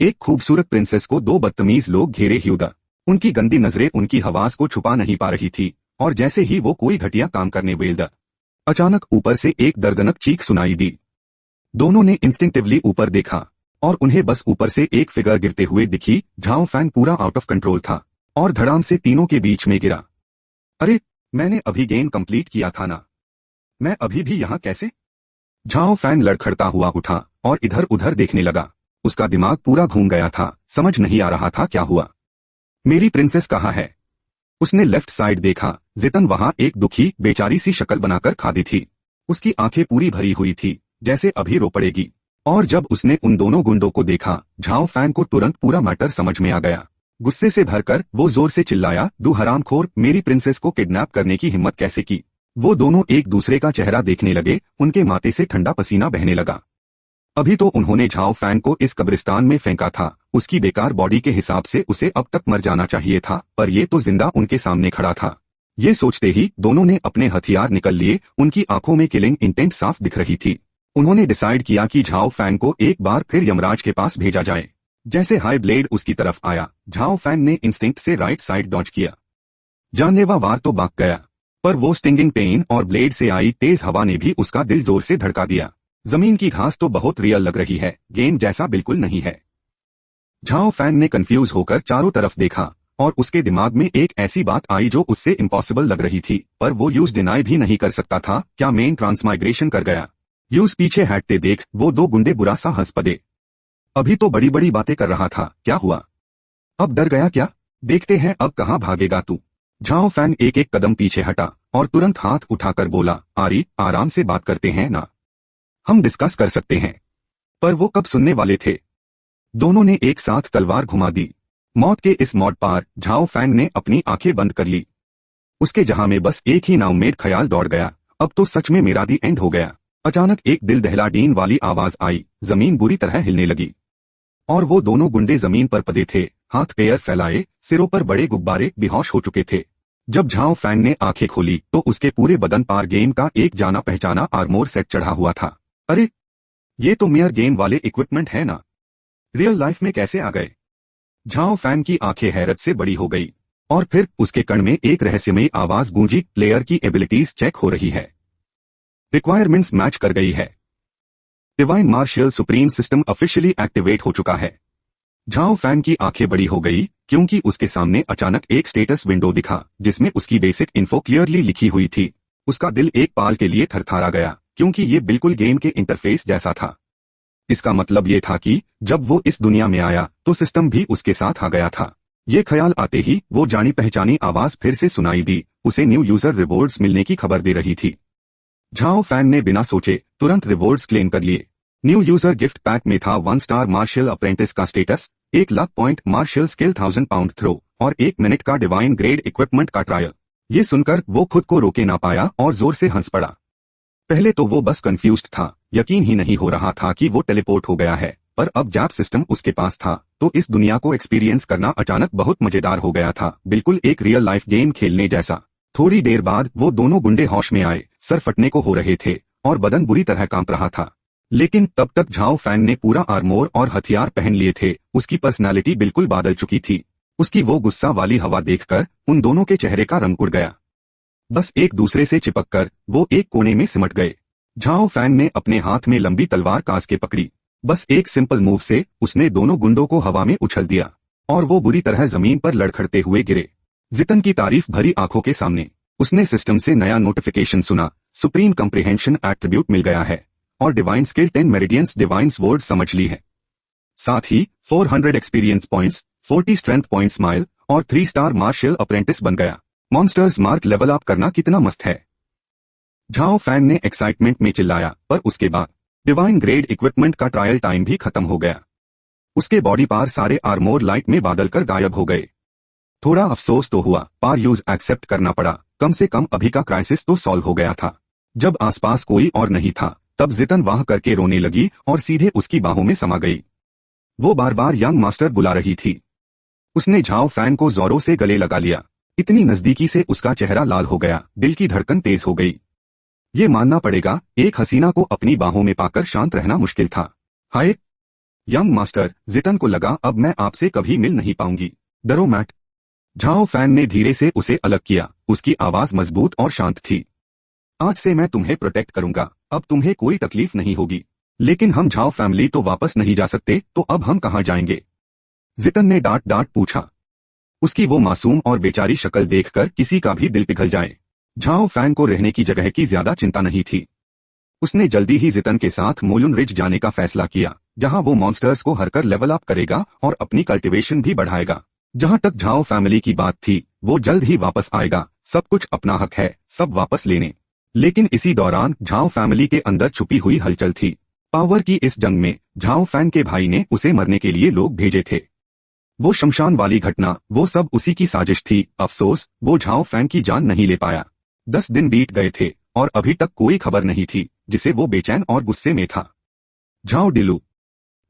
एक खूबसूरत प्रिंसेस को दो बदतमीज लोग घेरे ह्यूदा। उनकी गंदी नजरें उनकी हवास को छुपा नहीं पा रही थी और जैसे ही वो कोई घटिया काम करने बेलदा, अचानक ऊपर से एक दर्दनाक चीख सुनाई दी। दोनों ने इंस्टिंक्टिवली ऊपर देखा और उन्हें बस ऊपर से एक फिगर गिरते हुए दिखी। झाओ फैन पूरा आउट ऑफ कंट्रोल था और धड़ाम से तीनों के बीच में गिरा। अरे, मैंने अभी गेम कंप्लीट किया था ना, मैं अभी भी यहाँ कैसे? झाओ फैन लड़खड़ता हुआ उठा और इधर उधर देखने लगा। उसका दिमाग पूरा घूम गया था, समझ नहीं आ रहा था क्या हुआ। मेरी प्रिंसेस कहाँ है? उसने लेफ्ट साइड देखा। जितन वहां एक दुखी बेचारी सी शक्ल बनाकर खादी थी। उसकी आंखें पूरी भरी हुई थी, जैसे अभी रो पड़ेगी। और जब उसने उन दोनों गुंडों को देखा, झाओ फैन को तुरंत पूरा मैटर समझ में आ गया। गुस्से से भरकर वो जोर से चिल्लाया, "तू हरामखोर, मेरी प्रिंसेस को किडनैप करने की हिम्मत कैसे की?" वो दोनों एक दूसरे का चेहरा देखने लगे। उनके माथे से ठंडा पसीना बहने लगा। अभी तो उन्होंने झाओ फैन को इस कब्रिस्तान में फेंका था। उसकी बेकार बॉडी के हिसाब से उसे अब तक मर जाना चाहिए था, पर ये तो जिंदा उनके सामने खड़ा था। ये सोचते ही दोनों ने अपने हथियार निकल लिए। उनकी आंखों में किलिंग इंटेंट साफ दिख रही थी। उन्होंने डिसाइड किया कि झाओ फैन को एक बार फिर यमराज के पास भेजा जाए। जैसे हाई ब्लेड उसकी तरफ आया, झाओ फैन ने इंस्टिंक्ट से राइट साइड डॉज किया। जानलेवा वार तो भाग गया, पर वो स्टिंगिंग पेन और ब्लेड से आई तेज हवा ने भी उसका दिल जोर से धड़का दिया। जमीन की घास तो बहुत रियल लग रही है, गेम जैसा बिल्कुल नहीं है। झाओ फैन ने कंफ्यूज होकर चारों तरफ देखा और उसके दिमाग में एक ऐसी बात आई जो उससे इम्पॉसिबल लग रही थी, पर वो यूज डिनाई भी नहीं कर सकता था। क्या मेन ट्रांसमाइग्रेशन कर गया? यूज पीछे हटते देख वो दो गुंडे बुरा सा हंस पड़े। अभी तो बड़ी बड़ी बातें कर रहा था, क्या हुआ? अब डर गया क्या? देखते हैं अब कहाँ भागेगा तू। झाओ फैन एक एक कदम पीछे हटा और तुरंत हाथ उठाकर बोला, "आरी, आराम से बात करते हैं ना, हम डिस्कस कर सकते हैं।" पर वो कब सुनने वाले थे। दोनों ने एक साथ तलवार घुमा दी। मौत के इस मोड़ पार झाओ फैन ने अपनी आंखें बंद कर ली। उसके जहां में बस एक ही नाउम्मेद ख्याल दौड़ गया, अब तो सच में मेरा दी एंड हो गया। अचानक एक दिल दहलाडीन वाली आवाज आई। जमीन बुरी तरह हिलने लगी और वो दोनों गुंडे जमीन पर पड़े थे, हाथ पैर फैलाए, सिरों पर बड़े गुब्बारे, बेहोश हो चुके थे। जब झाओ फैन ने आंखें खोली तो उसके पूरे बदन पर गेम का एक जाना पहचाना आर्मोर सेट चढ़ा हुआ था। अरे, ये तो मियर गेम वाले इक्विपमेंट है ना, रियल लाइफ में कैसे आ गए? झाओ फैन की आंखें हैरत से बड़ी हो गई और फिर उसके कण में एक रहस्यमयी आवाज गूंजी, "प्लेयर की एबिलिटीज चेक हो रही है, रिक्वायरमेंट्स मैच कर गई है, divine martial supreme system officially activate हो चुका है।" झाओ फैन की आंखें बड़ी हो गई क्योंकि उसके सामने अचानक एक स्टेटस विंडो दिखा जिसमें उसकी बेसिक इन्फो क्लियरली लिखी हुई थी। उसका दिल एक पाल के लिए थरथरा गया क्योंकि ये बिल्कुल गेम के इंटरफेस जैसा था। इसका मतलब ये था कि जब वो इस दुनिया में आया तो सिस्टम भी उसके साथ आ गया था। ये ख्याल आते ही वो जानी पहचानी आवाज फिर से सुनाई दी। उसे न्यू यूजर रिवॉर्ड्स मिलने की खबर दे रही थी। झाओ फैन ने बिना सोचे तुरंत रिवॉर्ड्स क्लेम कर लिए। न्यू यूजर गिफ्ट पैक में था 1 स्टार मार्शल अप्रेंटिस का status, 1 lakh point martial skill 1000 pound throw और 1 मिनट का डिवाइन ग्रेड इक्विपमेंट का ट्रायल। ये सुनकर वो खुद को रोके ना पाया और जोर से हंस पड़ा। पहले तो वो बस कंफ्यूज्ड था, यकीन ही नहीं हो रहा था कि वो टेलीपोर्ट हो गया है, पर अब जब सिस्टम उसके पास था तो इस दुनिया को एक्सपीरियंस करना अचानक बहुत मजेदार हो गया था, बिल्कुल एक रियल लाइफ गेम खेलने जैसा। थोड़ी देर बाद वो दोनों गुंडे होश में आए, सर फटने को हो रहे थे और बदन बुरी तरह कांप रहा था। लेकिन तब तक झाओ फैन ने पूरा आर्मोर और हथियार पहन लिए थे। उसकी पर्सनालिटी बिल्कुल बदल चुकी थी। उसकी वो गुस्सा वाली हवा देखकर उन दोनों के चेहरे का रंग उड़ गया। बस एक दूसरे से चिपककर वो एक कोने में सिमट गए। झाओ फैन ने अपने हाथ में लंबी तलवार कास के पकड़ी। बस एक सिंपल मूव से उसने दोनों गुंडों को हवा में उछल दिया और वो बुरी तरह जमीन पर लड़खड़ते हुए गिरे। जितन की तारीफ भरी आंखों के सामने उसने सिस्टम से नया नोटिफिकेशन सुना, सुप्रीम कंप्रिहेंशन एट्रीब्यूट मिल गया है और divine skill 10 meridians divine word समझ ली है। साथ ही 400 experience points, 40 strength points mile और 3 स्टार मार्शल अप्रेंटिस बन गया। मॉन्स्टर्स मार्क लेवल अप करना कितना मस्त है। झाओ फैन ने एक्साइटमेंट में चिल्लाया, पर उसके बाद डिवाइन ग्रेड इक्विपमेंट का ट्रायल टाइम भी खत्म हो गया। उसके बॉडी पार सारे आर्मोर लाइट में बादल कर गायब हो गए। थोड़ा अफसोस तो हुआ, पार यूज एक्सेप्ट करना पड़ा, कम से कम अभी का क्राइसिस तो सॉल्व हो गया था। जब आसपास कोई और नहीं था तब जितन वाह करके रोने लगी और सीधे उसकी बाहों में समा गई। वो बार बार यंग मास्टर बुला रही थी। उसने झाओ फैन को जोरों से गले लगा लिया। इतनी नजदीकी से उसका चेहरा लाल हो गया, दिल की धड़कन तेज हो गई। ये मानना पड़ेगा, एक हसीना को अपनी बाहों में पाकर शांत रहना मुश्किल था। हाय, यंग मास्टर, जितन को लगा अब मैं आपसे कभी मिल नहीं पाऊंगी। डरो मैट। झाओ फैन ने धीरे से उसे अलग किया। उसकी आवाज मजबूत और शांत थी। आज से मैं तुम्हें प्रोटेक्ट करूंगा, अब तुम्हें कोई तकलीफ नहीं होगी। लेकिन हम झाओ फैमिली तो वापस नहीं जा सकते, तो अब हम कहाँ जाएंगे? जितन ने डांट डांट पूछा। उसकी वो मासूम और बेचारी शक्ल देखकर किसी का भी दिल पिघल जाए। झाओ फैन को रहने की जगह की ज्यादा चिंता नहीं थी। उसने जल्दी ही जितन के साथ मोयुन रिज जाने का फैसला किया, जहां वो मॉन्स्टर्स को हरकर लेवल अप करेगा और अपनी कल्टीवेशन भी बढ़ाएगा। जहां तक झाओ फैमिली की बात थी, वो जल्द ही वापस आएगा। सब कुछ अपना हक है, सब वापस लेने। लेकिन इसी दौरान झाओ फैमिली के अंदर छुपी हुई हलचल थी। पावर की इस जंग में झाओ फैन के भाई ने उसे मरने के लिए लोग भेजे थे। वो शमशान वाली घटना, वो सब उसी की साजिश थी। अफसोस, वो झाओ फैन की जान नहीं ले पाया। 10 दिन बीत गए थे और अभी तक कोई खबर नहीं थी, जिसे वो बेचैन और गुस्से में था। झाओ डिलू।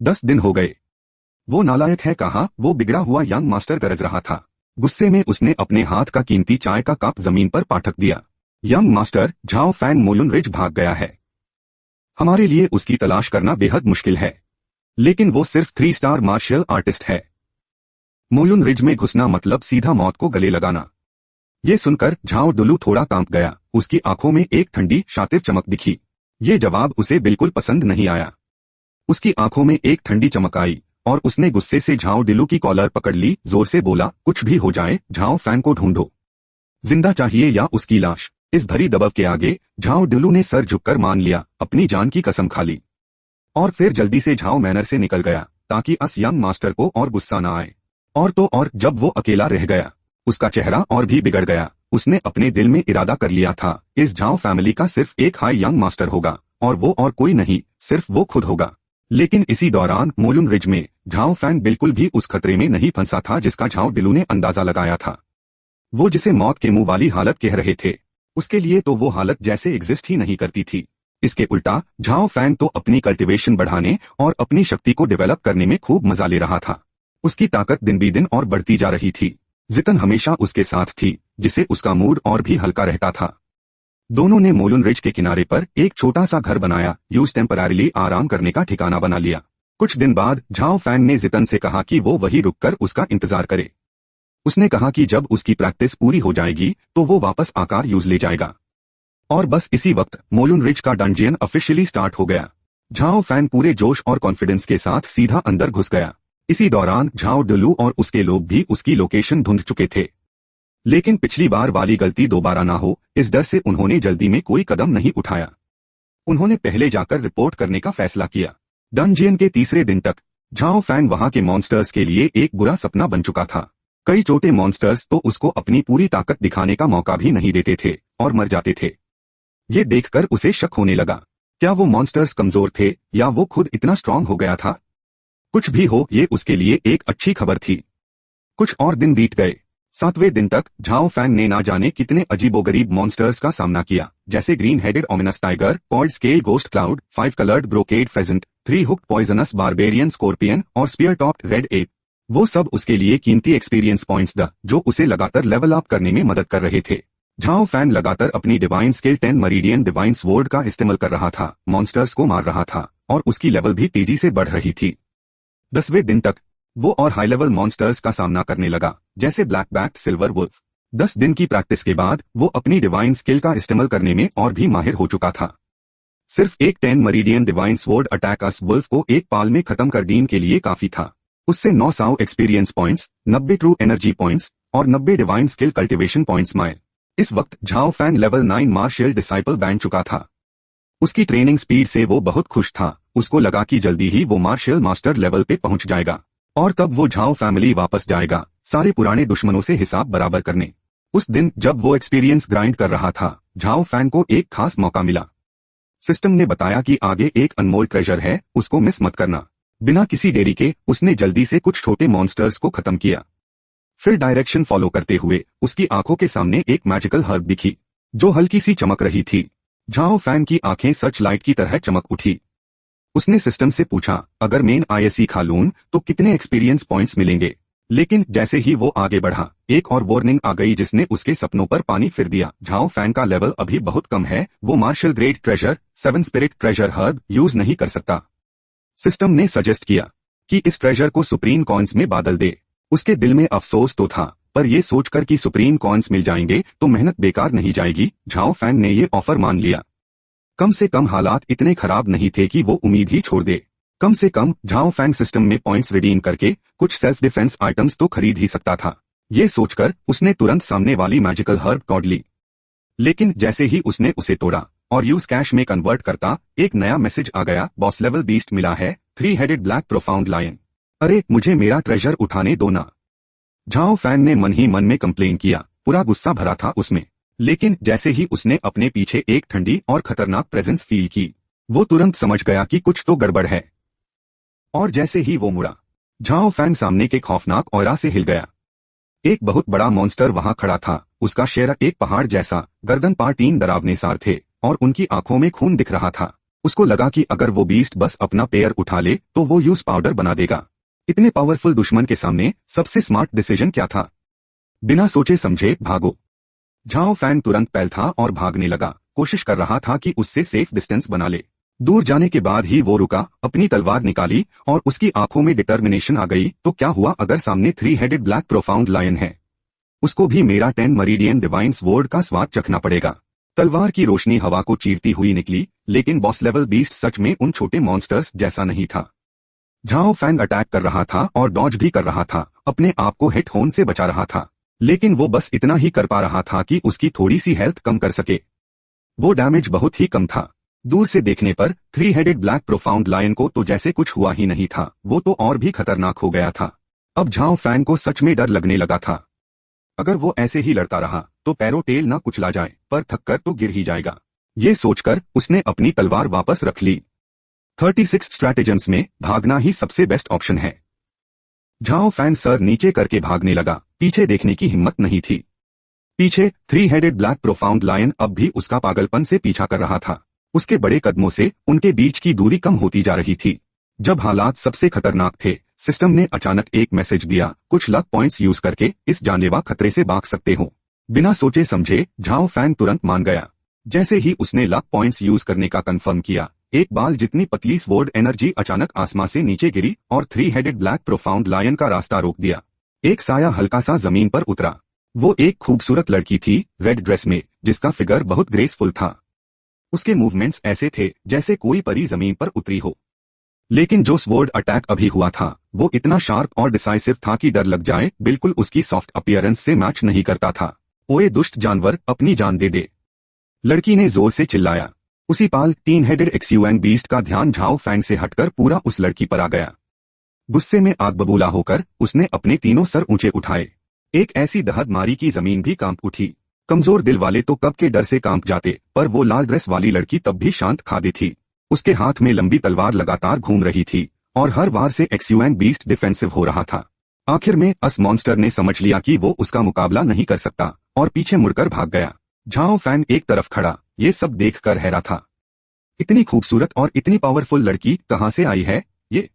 10 दिन हो गए। वो नालायक है, कहा। वो बिगड़ा हुआ यंग मास्टर गरज रहा था। गुस्से में उसने अपने हाथ का कीमती चाय का कप जमीन पर पाटक दिया। Young master, Zhao Fan Moyun ridge भाग गया है। हमारे लिए उसकी तलाश करना बेहद मुश्किल है। लेकिन वो सिर्फ 3 स्टार मार्शल आर्टिस्ट है। मोयुन रिज में घुसना मतलब सीधा मौत को गले लगाना। ये सुनकर झाओ डुलू थोड़ा कांप गया। उसकी आंखों में एक ठंडी शातिर चमक दिखी। ये जवाब उसे बिल्कुल पसंद नहीं आया। उसकी आंखों में एक ठंडी चमक आई और उसने गुस्से से झाओ डिलू की कॉलर पकड़ ली। जोर से बोला, कुछ भी हो जाए, झाओ फैन को ढूंढो। जिंदा चाहिए या उसकी लाश। इस भरी दबाव के आगे झाओ डिलू ने सर झुककर मान लिया, अपनी जान की कसम खा ली। और फिर जल्दी से झाओ मैनर से निकल गया, ताकि अस यंग मास्टर को और गुस्सा न आए। और तो और जब वो अकेला रह गया, उसका चेहरा और भी बिगड़ गया। उसने अपने दिल में इरादा कर लिया था, इस झाओ फैमिली का सिर्फ एक हाई यंग मास्टर होगा, और वो और कोई नहीं, सिर्फ वो खुद होगा। लेकिन इसी दौरान मोयुन रिज में झाओ फैन बिल्कुल भी उस खतरे में नहीं फंसा था जिसका झाओ डिलू ने अंदाजा लगाया था। वो जिसे मौत के मुंह वाली हालत कह रहे थे, उसके लिए तो वो हालत जैसे एग्जिस्ट ही नहीं करती थी। इसके उल्टा झाओ फैन तो अपनी कल्टीवेशन बढ़ाने और अपनी शक्ति को डेवलप करने में खूब मजा ले रहा था। उसकी ताकत दिन बी दिन और बढ़ती जा रही थी। जितन हमेशा उसके साथ थी, जिसे उसका मूड और भी हल्का रहता था। दोनों ने मोयुन रिज के किनारे पर एक छोटा सा घर बनाया, यूज टेम्पररीली आराम करने का ठिकाना बना लिया। कुछ दिन बाद झाओ फैन ने जितन से कहा कि वो वहीं रुककर उसका इंतजार करे। उसने कहा कि जब उसकी प्रैक्टिस पूरी हो जाएगी तो वो वापस आकार यूज ले जाएगा। और बस इसी वक्त मोयुन रिज का डंजियन ऑफिशियली स्टार्ट हो गया। झाओ फैन पूरे जोश और कॉन्फिडेंस के साथ सीधा अंदर घुस गया। इसी दौरान झाओ डुलू और उसके लोग भी उसकी लोकेशन ढूंढ चुके थे। लेकिन पिछली बार वाली गलती दोबारा ना हो, इस डर से उन्होंने जल्दी में कोई कदम नहीं उठाया। उन्होंने पहले जाकर रिपोर्ट करने का फैसला किया। डंजियन के तीसरे दिन तक झाओ फैन वहां के मॉन्स्टर्स के लिए एक बुरा सपना बन चुका था। कई छोटे मॉन्स्टर्स तो उसको अपनी पूरी ताकत दिखाने का मौका भी नहीं देते थे और मर जाते थे। ये देखकर उसे शक होने लगा, क्या वो मॉन्स्टर्स कमजोर थे या वो खुद इतना स्ट्रांग हो गया था? कुछ भी हो, ये उसके लिए एक अच्छी खबर थी। कुछ और दिन बीत गए। 7वें दिन तक झाओ फैन ने ना जाने कितने अजीबोगरीब मॉन्स्टर्स का सामना किया, जैसे ग्रीन हेडेड ओमिनस टाइगर, पॉइड scale ghost cloud, 5 coloured brocade pheasant, 3 hooked poisonous barbarian scorpion और स्पीयर टॉप्ड रेड एप। वो सब उसके लिए कीमती एक्सपीरियंस पॉइंट्स द, जो उसे लगातार लेवल अप करने में मदद कर रहे थे। झाओ फैन लगातार अपनी divine skill 10 meridian divine sword का इस्तेमाल कर रहा था, मॉन्स्टर्स को मार रहा था और उसकी लेवल भी तेजी से बढ़ रही थी। 10वें दिन तक वो और हाई लेवल मॉन्स्टर्स का सामना करने लगा, जैसे ब्लैक बैक सिल्वर वुल्फ। 10 दिन की प्रैक्टिस के बाद वो अपनी डिवाइन स्किल का इस्तेमाल करने में और भी माहिर हो चुका था। सिर्फ एक 10 मरीडियन डिवाइन स्वॉर्ड अटैक अस वुल्फ को एक पाल में खत्म कर देने के लिए काफी था। उससे 900 experience points, 90 true energy points और 90 डिवाइन स्किल कल्टीवेशन पॉइंट्स माए। इस वक्त Zhao fan level 9 martial disciple बन चुका था। उसकी ट्रेनिंग स्पीड से वो बहुत खुश था। उसको लगा कि जल्दी ही वो मार्शियल मास्टर लेवल पे पहुंच जाएगा और तब वो झाओ फैमिली वापस जाएगा, सारे पुराने दुश्मनों से हिसाब बराबर करने। उस दिन जब वो एक्सपीरियंस ग्राइंड कर रहा था, झाओ फैन को एक खास मौका मिला। सिस्टम ने बताया कि आगे एक अनमोल ट्रेजर है, उसको मिस मत करना। बिना किसी देरी के उसने जल्दी से कुछ छोटे मॉन्स्टर्स को खत्म किया। फिर डायरेक्शन फॉलो करते हुए उसकी आंखों के सामने एक मैजिकल हर्ब दिखी, जो हल्की सी चमक रही थी। झाओ फैन की आंखें सर्च लाइट की तरह चमक उठी। उसने सिस्टम से पूछा, अगर मेन आईएससी खा लूं तो कितने एक्सपीरियंस पॉइंट्स मिलेंगे? लेकिन जैसे ही वो आगे बढ़ा, एक और वार्निंग आ गई जिसने उसके सपनों पर पानी फिर दिया। झाओ फैन का लेवल अभी बहुत कम है, वो martial grade treasure 7 spirit treasure herb use नहीं कर सकता। सिस्टम ने सजेस्ट किया, कि इस ट्रेजर को सुप्रीम कॉइन्स में बादल दे। उसके दिल में अफसोस तो था, पर ये सोचकर कि सुप्रीम कॉइन्स मिल जाएंगे तो मेहनत बेकार नहीं जाएगी, झाओ फैंग ने ये ऑफर मान लिया। कम से कम हालात इतने खराब नहीं थे कि वो उम्मीद ही छोड़ दे। कम से कम झाओ फैंग सिस्टम में पॉइंट्स रिडीम करके कुछ सेल्फ डिफेंस आइटम्स तो खरीद ही सकता था। ये सोचकर उसने तुरंत सामने वाली मैजिकल हर्ब कॉर्ड ली। लेकिन जैसे ही उसने उसे तोड़ा और यूज कैश में कन्वर्ट करता, एक नया मैसेज आ गया, बॉस लेवल बीस्ट मिला है, 3 हेडेड ब्लैक प्रोफाउंड लायन। अरे मुझे मेरा ट्रेजर उठाने दो ना। झाओ फैंग ने मन ही मन में कंप्लेन किया, पूरा गुस्सा भरा था उसमें। लेकिन जैसे ही उसने अपने पीछे एक ठंडी और खतरनाक प्रेजेंस फील की, वो तुरंत समझ गया कि कुछ तो गड़बड़ है। और जैसे ही वो मुड़ा, झाओ फैंग सामने के खौफनाक ऑरा से हिल गया। एक बहुत बड़ा मॉन्स्टर वहां खड़ा था। उसका चेहरा एक पहाड़ जैसा, गर्दन पर 3 डरावने सार थे और उनकी आंखों में खून दिख रहा था। उसको लगा कि अगर वो बीस्ट बस अपना पैर उठा ले तो वो यूज पाउडर बना देगा। इतने पावरफुल दुश्मन के सामने सबसे स्मार्ट डिसीजन क्या था? बिना सोचे समझे भागो। झाओ फैंग तुरंत पैलथा और भागने लगा, कोशिश कर रहा था कि उससे सेफ डिस्टेंस बना ले। दूर जाने के बाद ही वो रुका, अपनी तलवार निकाली और उसकी आंखों में डिटर्मिनेशन आ गई। तो क्या हुआ अगर सामने 3 हेडेड ब्लैक प्रोफाउंड लायन है? उसको भी मेरा 10 मरीडियन डिवाइन स्वॉर्ड का स्वाद चखना पड़ेगा। तलवार की रोशनी हवा को चीरती हुई निकली, लेकिन बॉस लेवल बीस्ट सच में उन छोटे मॉन्स्टर्स जैसा नहीं था। झाओ फैंग अटैक कर रहा था और डॉज भी कर रहा था, अपने आप को हिट होने से बचा रहा था। लेकिन वो बस इतना ही कर पा रहा था कि उसकी थोड़ी सी हेल्थ कम कर सके। वो डैमेज बहुत ही कम था। दूर से देखने पर 3 हेडेड ब्लैक प्रोफाउंड लायन को तो जैसे कुछ हुआ ही नहीं था, वो तो और भी खतरनाक हो गया था। अब झाओ फैंग को सच में डर लगने लगा था। अगर वो ऐसे ही लड़ता रहा तो पैरों टेल ना कुचला जाए, पर थककर तो गिर ही जाएगा। ये सोचकर उसने अपनी तलवार वापस रख ली। 36 स्ट्रैटेजम्स में भागना ही सबसे बेस्ट ऑप्शन है। झाओ फैंग सर नीचे करके भागने लगा, पीछे देखने की हिम्मत नहीं थी। पीछे 3 हेडेड ब्लैक प्रोफाउंड लायन अब भी उसका पागलपन से पीछा कर रहा था। उसके बड़े कदमों से उनके बीच की दूरी कम होती जा रही थी। जब हालात सबसे खतरनाक थे, सिस्टम ने अचानक एक मैसेज दिया, कुछ लक पॉइंट्स यूज करके इस जानलेवा खतरे से भाग सकते हो। बिना सोचे समझे झाओ फैंग तुरंत मान गया। जैसे ही उसने लक पॉइंट्स यूज करने का कंफर्म किया, एक बाल जितनी पतली स्वॉर्ड एनर्जी अचानक आसमां से नीचे गिरी और 3 हेडेड ब्लैक प्रोफाउंड लायन का रास्ता रोक दिया। एक साया हल्का सा जमीन पर उतरा। वो एक खूबसूरत लड़की थी, रेड ड्रेस में, जिसका फिगर बहुत ग्रेसफुल था। उसके मूवमेंट्स ऐसे थे जैसे कोई परी जमीन पर उतरी हो। लेकिन जो स्वॉर्ड अटैक अभी हुआ था, वो इतना शार्प और डिसाइसिव था कि डर लग जाए, बिल्कुल उसकी सॉफ्ट अपीयरेंस से मैच नहीं करता था। ओए दुष्ट जानवर, अपनी जान दे दे, लड़की ने जोर से चिल्लाया। उसी पाल 3 हेडेड एक्सयूएन बीस्ट का ध्यान झाओ फैंग से हटकर पूरा उस लड़की पर आ गया। गुस्से में आग बबूला होकर उसने अपने तीनों सर ऊंचे उठाए। एक ऐसी दहद मारी की जमीन भी कांप उठी। कमजोर दिल वाले तो कब के डर से कांप जाते, पर वो लाल ड्रेस वाली लड़की तब भी शांत खादी थी। उसके हाथ में लंबी तलवार लगातार घूम रही थी और हर बार से एक्सयूएन बीस्ट डिफेंसिव हो रहा था। आखिर में अस मॉन्स्टर ने समझ लिया कि वो उसका मुकाबला नहीं कर सकता और पीछे मुड़कर भाग गया। झाओ फैंग एक तरफ खड़ा, ये सब देखकर हैरान था। इतनी खूबसूरत और इतनी पावरफुल लड़की कहां से आई है ये?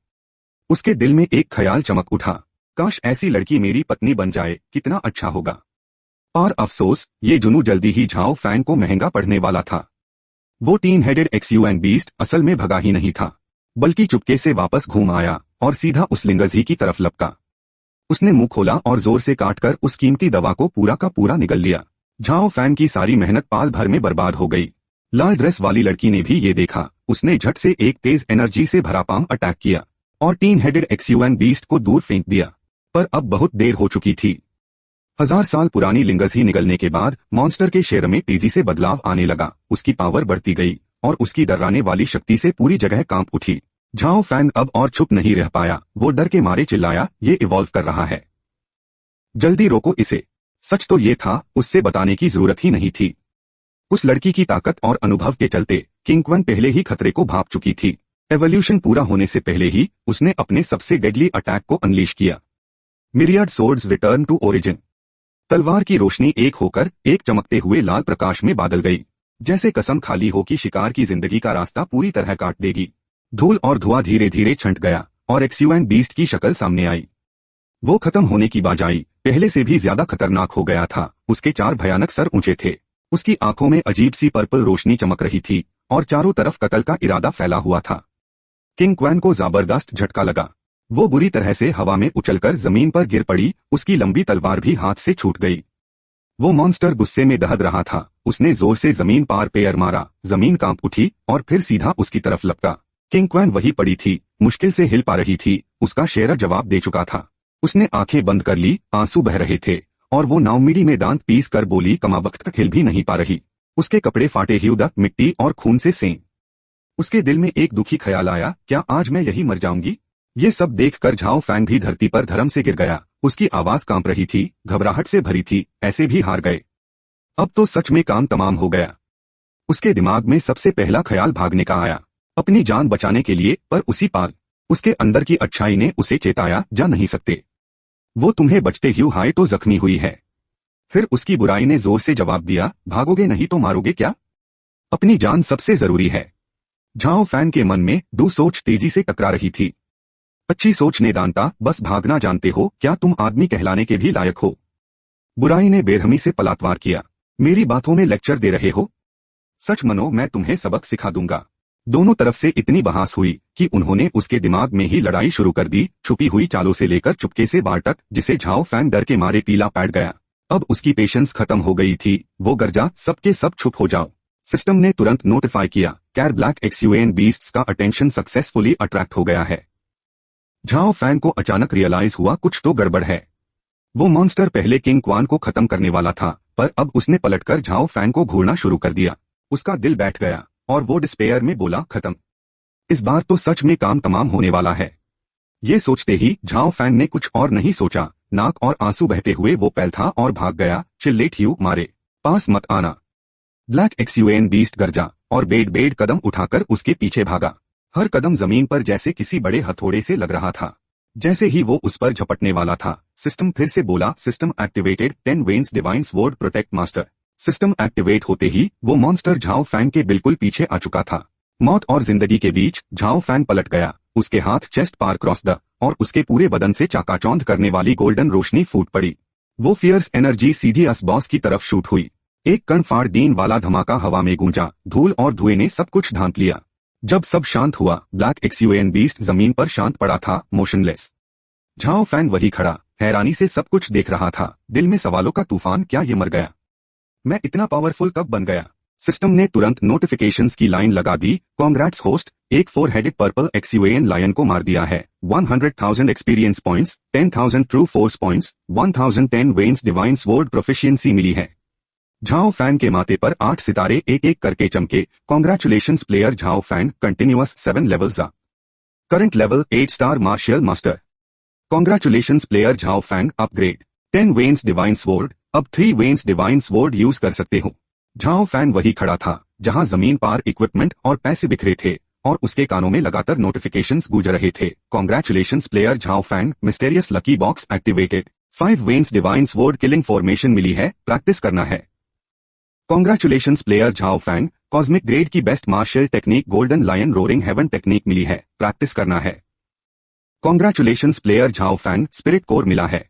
उसके दिल में एक ख्याल चमक उठा, काश ऐसी लड़की मेरी पत्नी बन जाए, कितना अच्छा होगा। और अफसोस, ये जुनू जल्दी ही झाओ फैंग को महंगा पड़ने वाला था। वो 3 हेडेड एक्सयूएन बीस्ट असल में भगा ही नहीं था, बल्कि चुपके से वापस घूम आया और सीधा उस लिंगजी की तरफ लपका। उसने मुंह खोला और जोर से काटकर उस कीमती दवा को पूरा का पूरा निगल लिया। झाओ फैंग की सारी मेहनत पाल भर में बर्बाद हो गई। लाल ड्रेस वाली लड़की ने भी ये देखा। उसने झट से एक तेज एनर्जी से भरा पाम अटैक किया और 3 हेडेड एक्सयूएन बीस्ट को दूर फेंक दिया। पर अब बहुत देर हो चुकी थी। 1000 साल पुरानी लिंगजी निगलने के बाद मॉन्स्टर के शेर में तेजी से बदलाव आने लगा। उसकी पावर बढ़ती गई और उसकी डराने वाली शक्ति से पूरी जगह कांप उठी। झाओ फैंग अब और चुप नहीं रह पाया। वो डर के मारे चिल्लाया, ये इवॉल्व कर रहा है, जल्दी रोको इसे। सच तो ये था, उससे बताने की जरूरत ही नहीं थी। उस लड़की की ताकत और अनुभव के चलते किंग क्वन पहले ही खतरे को भाप चुकी थी। एवोल्यूशन पूरा होने से पहले ही उसने अपने सबसे डेडली अटैक को अनलीश किया। Myriad swords return to origin. तलवार की रोशनी एक होकर एक चमकते हुए लाल प्रकाश में बादल गई, जैसे कसम खाली हो कि शिकार की जिंदगी का रास्ता पूरी तरह काट देगी। धूल और धुआं धीरे धीरे छंट गया और एक्सयूएन बीस्ट की शक्ल सामने आई। वो खत्म होने की बजाय पहले से भी ज्यादा खतरनाक हो गया था। उसके 4 भयानक सर ऊंचे थे। उसकी आंखों में अजीब सी पर्पल रोशनी चमक रही थी और चारों तरफ कत्ल का इरादा फैला हुआ था। किंग क्वन को जबरदस्त झटका लगा। वो बुरी तरह से हवा में उछलकर जमीन पर गिर पड़ी, उसकी लंबी तलवार भी हाथ से छूट गई। वो मॉन्स्टर गुस्से में दहक रहा था। उसने जोर से जमीन पर पैर मारा, जमीन कांप उठी और फिर सीधा उसकी तरफ लपका। किंग क्वान वही पड़ी थी, मुश्किल से हिल पा रही थी। उसका शेर जवाब दे चुका था। उसने आंखें बंद कर ली, आंसू बह रहे थे और वो नाउमीडी में दांत पीस कर बोली, कमा वक्त तक हिल भी नहीं पा रही। उसके कपड़े फाटे ह्यूदा मिट्टी और खून से सें। उसके दिल में एक दुखी ख्याल आया, क्या आज मैं यही मर जाऊंगी? ये सब देखकर झाओ फैंग भी धरती पर धर्म से गिर गया। उसकी आवाज कांप रही थी, घबराहट से भरी थी। ऐसे भी हार गए, अब तो सच में काम तमाम हो गया। उसके दिमाग में सबसे पहला ख्याल भागने का आया, अपनी जान बचाने के लिए। पर उसी पाल उसके अंदर की अच्छाई ने उसे चेताया, जा नहीं सकते, वो तुम्हें बचते ह्यू हाय तो जख्मी हुई है। फिर उसकी बुराई ने जोर से जवाब दिया, भागोगे नहीं तो मारोगे क्या? अपनी जान सबसे जरूरी है। झाओ फैन के मन में दो सोच तेजी से टकरा रही थी। अच्छी सोच ने दानता, बस भागना जानते हो, क्या तुम आदमी कहलाने के भी लायक हो? बुराई ने बेरहमी से पलटवार किया, मेरी बातों में लेक्चर दे रहे हो? सच मानो मैं तुम्हें सबक सिखा दूंगा। दोनों तरफ से इतनी बहस हुई कि उन्होंने उसके दिमाग में ही लड़ाई शुरू कर दी, छुपी हुई चालों से लेकर चुपके से वार तक, जिसे झाओ फैन डर के मारे पीला पड़ गया। अब उसकी पेशेंस खत्म हो गई थी। वो गरजा, सबके सब चुप हो जाओ। सिस्टम ने तुरंत नोटिफाई किया, कैर ब्लैक एक्सयूएन बीस्ट्स का अटेंशन सक्सेसफुली अट्रैक्ट हो गया है। झाओ फैन को अचानक रियलाइज हुआ, कुछ तो गड़बड़ है। वो मॉन्स्टर पहले किंग क्वान को खत्म करने वाला था, पर अब उसने पलटकर झाओ फैन को घूरना शुरू कर दिया। उसका दिल बैठ गया और वो डिस्पेयर में बोला, खत्म, इस बार तो सच में काम तमाम होने वाला है। ये सोचते ही झाओ फैन ने कुछ और नहीं सोचा, नाक और आंसू बहते हुए वो पैलथा और भाग गया। चिल्लेट ह्यू, मारे पास मत आना। ब्लैक एक्सयूएन बीस्ट गरजा और बेड कदम उठाकर उसके पीछे भागा। हर कदम जमीन पर जैसे किसी बड़े हथौड़े से लग रहा था। जैसे ही वो उस पर झपटने वाला था, सिस्टम फिर से बोला, system activated, 10 veins divine sword protect master. System activate होते ही वो मॉन्स्टर झाओ फैंग के बिल्कुल पीछे आ चुका था। मौत और जिंदगी के बीच झाओ फैंग पलट गया। उसके हाथ चेस्ट पार क्रॉस द और उसके पूरे बदन से चाकाचौंध करने वाली गोल्डन रोशनी फूट पड़ी। वो फियर्स एनर्जी सीधी अस बॉस की तरफ शूट हुई। एक कण फाड़ दीन वाला धमाका हवा में गूंजा, धूल और धुएं ने सब कुछ ढांक लिया। जब सब शांत हुआ, ब्लैक एक्सयूएन बीस्ट जमीन पर शांत पड़ा था, मोशनलेस। झाओ फैंग वही खड़ा, हैरानी से सब कुछ देख रहा था, दिल में सवालों का तूफान, क्या ये मर गया? मैं इतना पावरफुल कब बन गया? सिस्टम ने तुरंत नोटिफिकेशंस की लाइन लगा दी, कॉन्ग्रेट्स होस्ट, एक 4 हेडेड पर्पल एक्सयूएन लायन को मार दिया है। 100,000 experience points, 10,000 true force points, 1010 veins divine sword proficiency मिली है। झाओ फैन के माथे पर 8 सितारे एक एक करके चमके। Congratulations player Zhao Fan, continuous 7 levels up, current level 8 star martial master. Congratulations player Zhao Fang, upgrade 10 veins divine sword, अब 3 वेन्स डिवाइन स्वॉर्ड यूज कर सकते हो। झाओ फैंग वही खड़ा था जहां जमीन पर इक्विपमेंट और पैसे बिखरे थे और उसके कानों में लगातार नोटिफिकेशंस गूंज रहे थे। Congratulations player Zhao Fang, mysterious lucky box activated, 5 veins divine sword killing formation मिली है, प्रैक्टिस करना है। Congratulations player Zhao Fang, cosmic grade की best martial technique golden lion roaring heaven technique मिली है, प्रैक्टिस करना है। Congratulations player Zhao Fang, spirit core मिला है,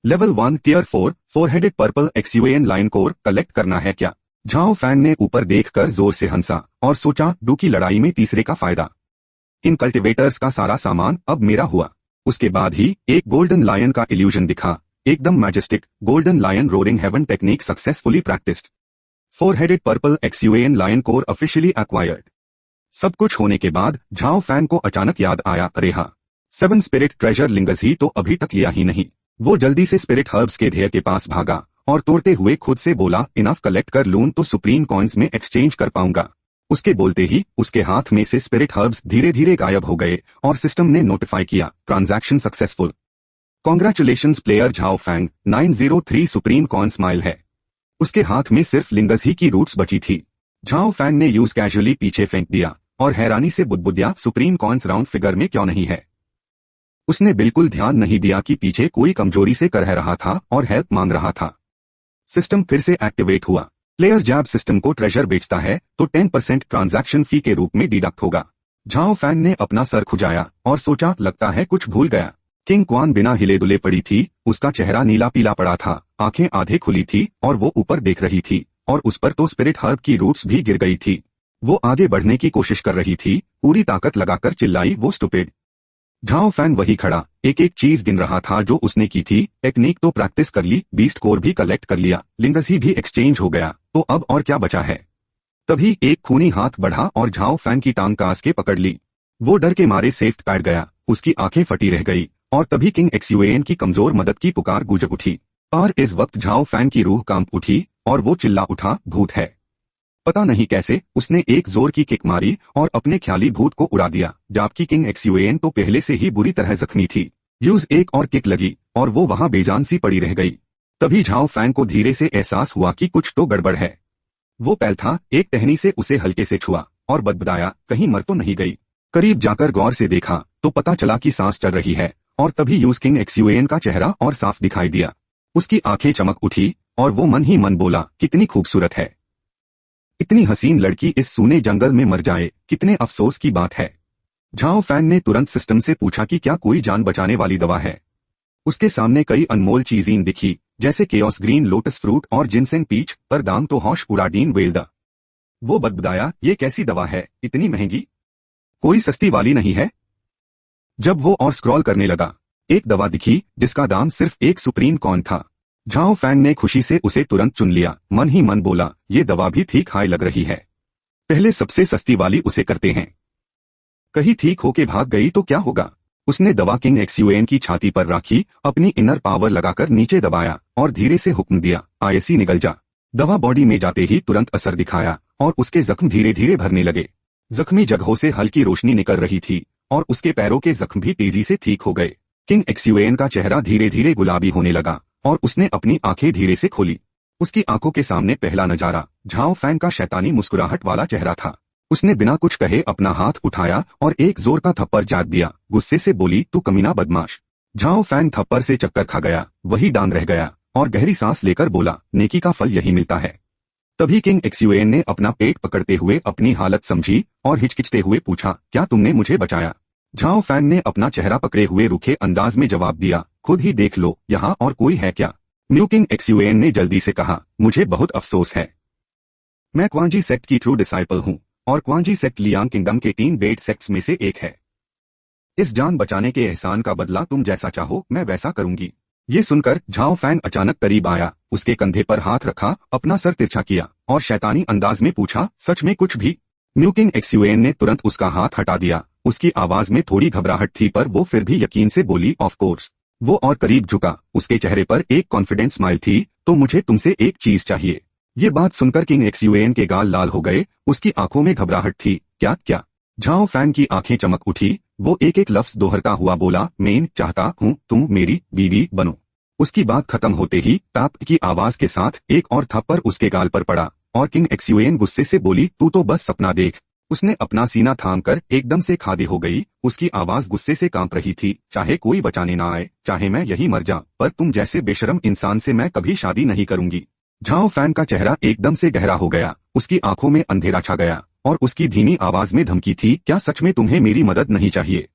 level 1 tier 4 headed purple Xuan lion core collect करना है क्या? झाओ फैंग ने ऊपर देखकर जोर से हंसा और सोचा, डू की लड़ाई में तीसरे का फायदा। इन कल्टिवेटर्स का सारा सामान अब मेरा हुआ। उसके बाद ही एक गोल्डन लायन का इल्यूजन दिखा, एकदम majestic. Golden lion roaring heaven technique successfully practised, 4 headed purple Xuan lion core officially acquired. सब कुछ होने के बाद झाओ फैंग को अचानक याद आया, अरे हाँ, 7 स्पिरिट ट्रेजर लिंगस ही तो अभी तक लिया ही नहीं। वो जल्दी से स्पिरिट हर्ब्स के ध्येय के पास भागा और तोड़ते हुए खुद से बोला, इनफ कलेक्ट कर लूं तो सुप्रीम कॉइन्स में एक्सचेंज कर पाऊंगा। उसके बोलते ही उसके हाथ में से स्पिरिट हर्ब्स धीरे धीरे गायब हो गए और सिस्टम ने नोटिफाई किया, transaction successful. Congratulations player Zhao Fang, 903 supreme coin smile है। उसके हाथ में सिर्फ लिंगस ही की रूट्स बची थी। झाओ फैंग ने यूज कैजुअली पीछे फेंक दिया और हैरानी से बुदबुदिया, सुप्रीम कॉइन्स राउंड फिगर में क्यों नहीं है? उसने बिल्कुल ध्यान नहीं दिया कि पीछे कोई कमजोरी से कर रहा था और हेल्प मांग रहा था। सिस्टम फिर से एक्टिवेट हुआ। प्लेयर जैब सिस्टम को ट्रेजर बेचता है तो 10% ट्रांजैक्शन फी के रूप में डिडक्ट होगा। झाओ फैंग ने अपना सर खुजाया और सोचा, लगता है कुछ भूल गया। किंग क्वान बिना हिले दुले पड़ी थी, उसका चेहरा नीला पीला पड़ा था, आंखें आधे खुली थी और वो ऊपर देख रही थी और उस पर तो स्पिरिट हर्ब की रूट्स भी गिर गई थी। वो आगे बढ़ने की कोशिश कर रही थी, पूरी ताकत लगाकर चिल्लाई, वो स्टुपिड। झाओ फैन वही खड़ा एक एक चीज गिन रहा था जो उसने की थी। टेक्निक तो प्रैक्टिस कर ली, बीस्ट कोर भी कलेक्ट कर लिया, लिंगसी भी एक्सचेंज हो गया, तो अब और क्या बचा है। तभी एक खूनी हाथ बढ़ा और झाओ फैन की टांग कास के पकड़ ली। वो डर के मारे सेफ्ट पैड गया, उसकी आंखें फटी रह गई। और तभी किंग एक्सयूएन की कमजोर मदद की पुकार गूंज उठी। और इस वक्त झाओ फैन की रूह कांप उठी और वो चिल्ला उठा, भूत है। पता नहीं कैसे उसने एक जोर की किक मारी और अपने ख्याली भूत को उड़ा दिया, जबकि किंग एक्सयूएन तो पहले से ही बुरी तरह जख्मी थी। यूज एक और किक लगी और वो वहां बेजान सी पड़ी रह गई। तभी झाओ फैन को धीरे से एहसास हुआ कि कुछ तो गड़बड़ है। वो पैल था, एक टहनी से उसे हल्के से छुआ और बदबदाया, कहीं मर तो नहीं गई। करीब जाकर गौर से देखा तो पता चला कि सांस चल रही है। और तभी यूज किंग एक्सयूएन का चेहरा और साफ दिखाई दिया। उसकी आंखें चमक उठी और वो मन ही मन बोला, कितनी खूबसूरत है। इतनी हसीन लड़की इस सूने जंगल में मर जाए, कितने अफसोस की बात है। झाओ फैन ने तुरंत सिस्टम से पूछा कि क्या कोई जान बचाने वाली दवा है। उसके सामने कई अनमोल चीजें दिखी, जैसे केओस ग्रीन लोटस फ्रूट और जिनसेंग पीच, पर दाम तो हौश उड़ाडीन वेल्दा। वो बदबदाया, ये कैसी दवा है, इतनी महंगी, कोई सस्ती वाली नहीं है। जब वो और स्क्रॉल करने लगा, एक दवा दिखी जिसका दाम सिर्फ एक सुप्रीम कॉर्न था। झाओ फैंग ने खुशी से उसे तुरंत चुन लिया, मन ही मन बोला, ये दवा भी ठीक हाई लग रही है, पहले सबसे सस्ती वाली उसे करते हैं। कहीं ठीक होके भाग गई तो क्या होगा। उसने दवा किंग एक्सयूएन की छाती पर रखी, अपनी इनर पावर लगाकर नीचे दबाया और धीरे से हुक्म दिया, आयसी निकल जा। दवा बॉडी में जाते ही तुरंत असर दिखाया और उसके जख्म धीरे धीरे भरने लगे। जख्मी जगहों से हल्की रोशनी निकल रही थी और उसके पैरों के जख्म भी तेजी से ठीक हो गए। किंग एक्सयूएन का चेहरा धीरे धीरे गुलाबी होने लगा और उसने अपनी आंखें धीरे से खोली। उसकी आंखों के सामने पहला नजारा झाओ फैंग का शैतानी मुस्कुराहट वाला चेहरा था। उसने बिना कुछ कहे अपना हाथ उठाया और एक जोर का थप्पड़ जात दिया। गुस्से से बोली, तू कमीना बदमाश। झाओ फैंग थप्पड़ से चक्कर खा गया, वही डांग रह गया और गहरी सांस लेकर बोला, नेकी का फल यही मिलता है। तभी किंग एक्सयूएन ने अपना पेट पकड़ते हुए अपनी हालत समझी और हिचकिचते हुए पूछा, क्या तुमने मुझे बचाया। झाओ फैंग ने अपना चेहरा पकड़े हुए रूखे अंदाज में जवाब दिया, खुद ही देख लो, यहाँ और कोई है क्या। न्यू किंग एक्सयूएन ने जल्दी से कहा, मुझे बहुत अफसोस है, मैं क्वांजी सेक्ट की ट्रू डिसाइपल हूँ और क्वांजी सेक्ट लियांग किंगडम के 3 बेड सेक्ट्स में से एक है। इस जान बचाने के एहसान का बदला तुम जैसा चाहो मैं वैसा करूंगी। ये सुनकर झाओ फैंग अचानक करीब आया, उसके कंधे पर हाथ रखा, अपना सर तिरछा किया और शैतानी अंदाज में पूछा, सच में कुछ भी। न्यू किंग एक्सयूएन ने तुरंत उसका हाथ हटा दिया। उसकी आवाज में थोड़ी घबराहट थी पर वो फिर भी यकीन से बोली, ऑफ कोर्स। वो और करीब झुका, उसके चेहरे पर एक कॉन्फिडेंट स्माइल थी, तो मुझे तुमसे एक चीज चाहिए। ये बात सुनकर किंग एक्सयूएन के गाल लाल हो गए, उसकी आंखों में घबराहट थी। क्या क्या। झाओ फैंग की आंखें चमक उठी, वो एक एक लफ्ज दोहरता हुआ बोला, मैं चाहता हूँ तुम मेरी बीवी बनो। उसकी बात खत्म होते ही ताप की आवाज के साथ एक और थप्पड़ उसके गाल पर पड़ा और किंग एक्सयूएन गुस्से से बोली, तू तो बस सपना देख। उसने अपना सीना थामकर एकदम से खादी हो गई, उसकी आवाज गुस्से से कांप रही थी, चाहे कोई बचाने ना आए, चाहे मैं यही मर जा, पर तुम जैसे बेशरम इंसान से मैं कभी शादी नहीं करूंगी। झाओ फैंग का चेहरा एकदम से गहरा हो गया, उसकी आंखों में अंधेरा छा गया और उसकी धीमी आवाज में धमकी थी, क्या सच में तुम्हें मेरी मदद नहीं चाहिए।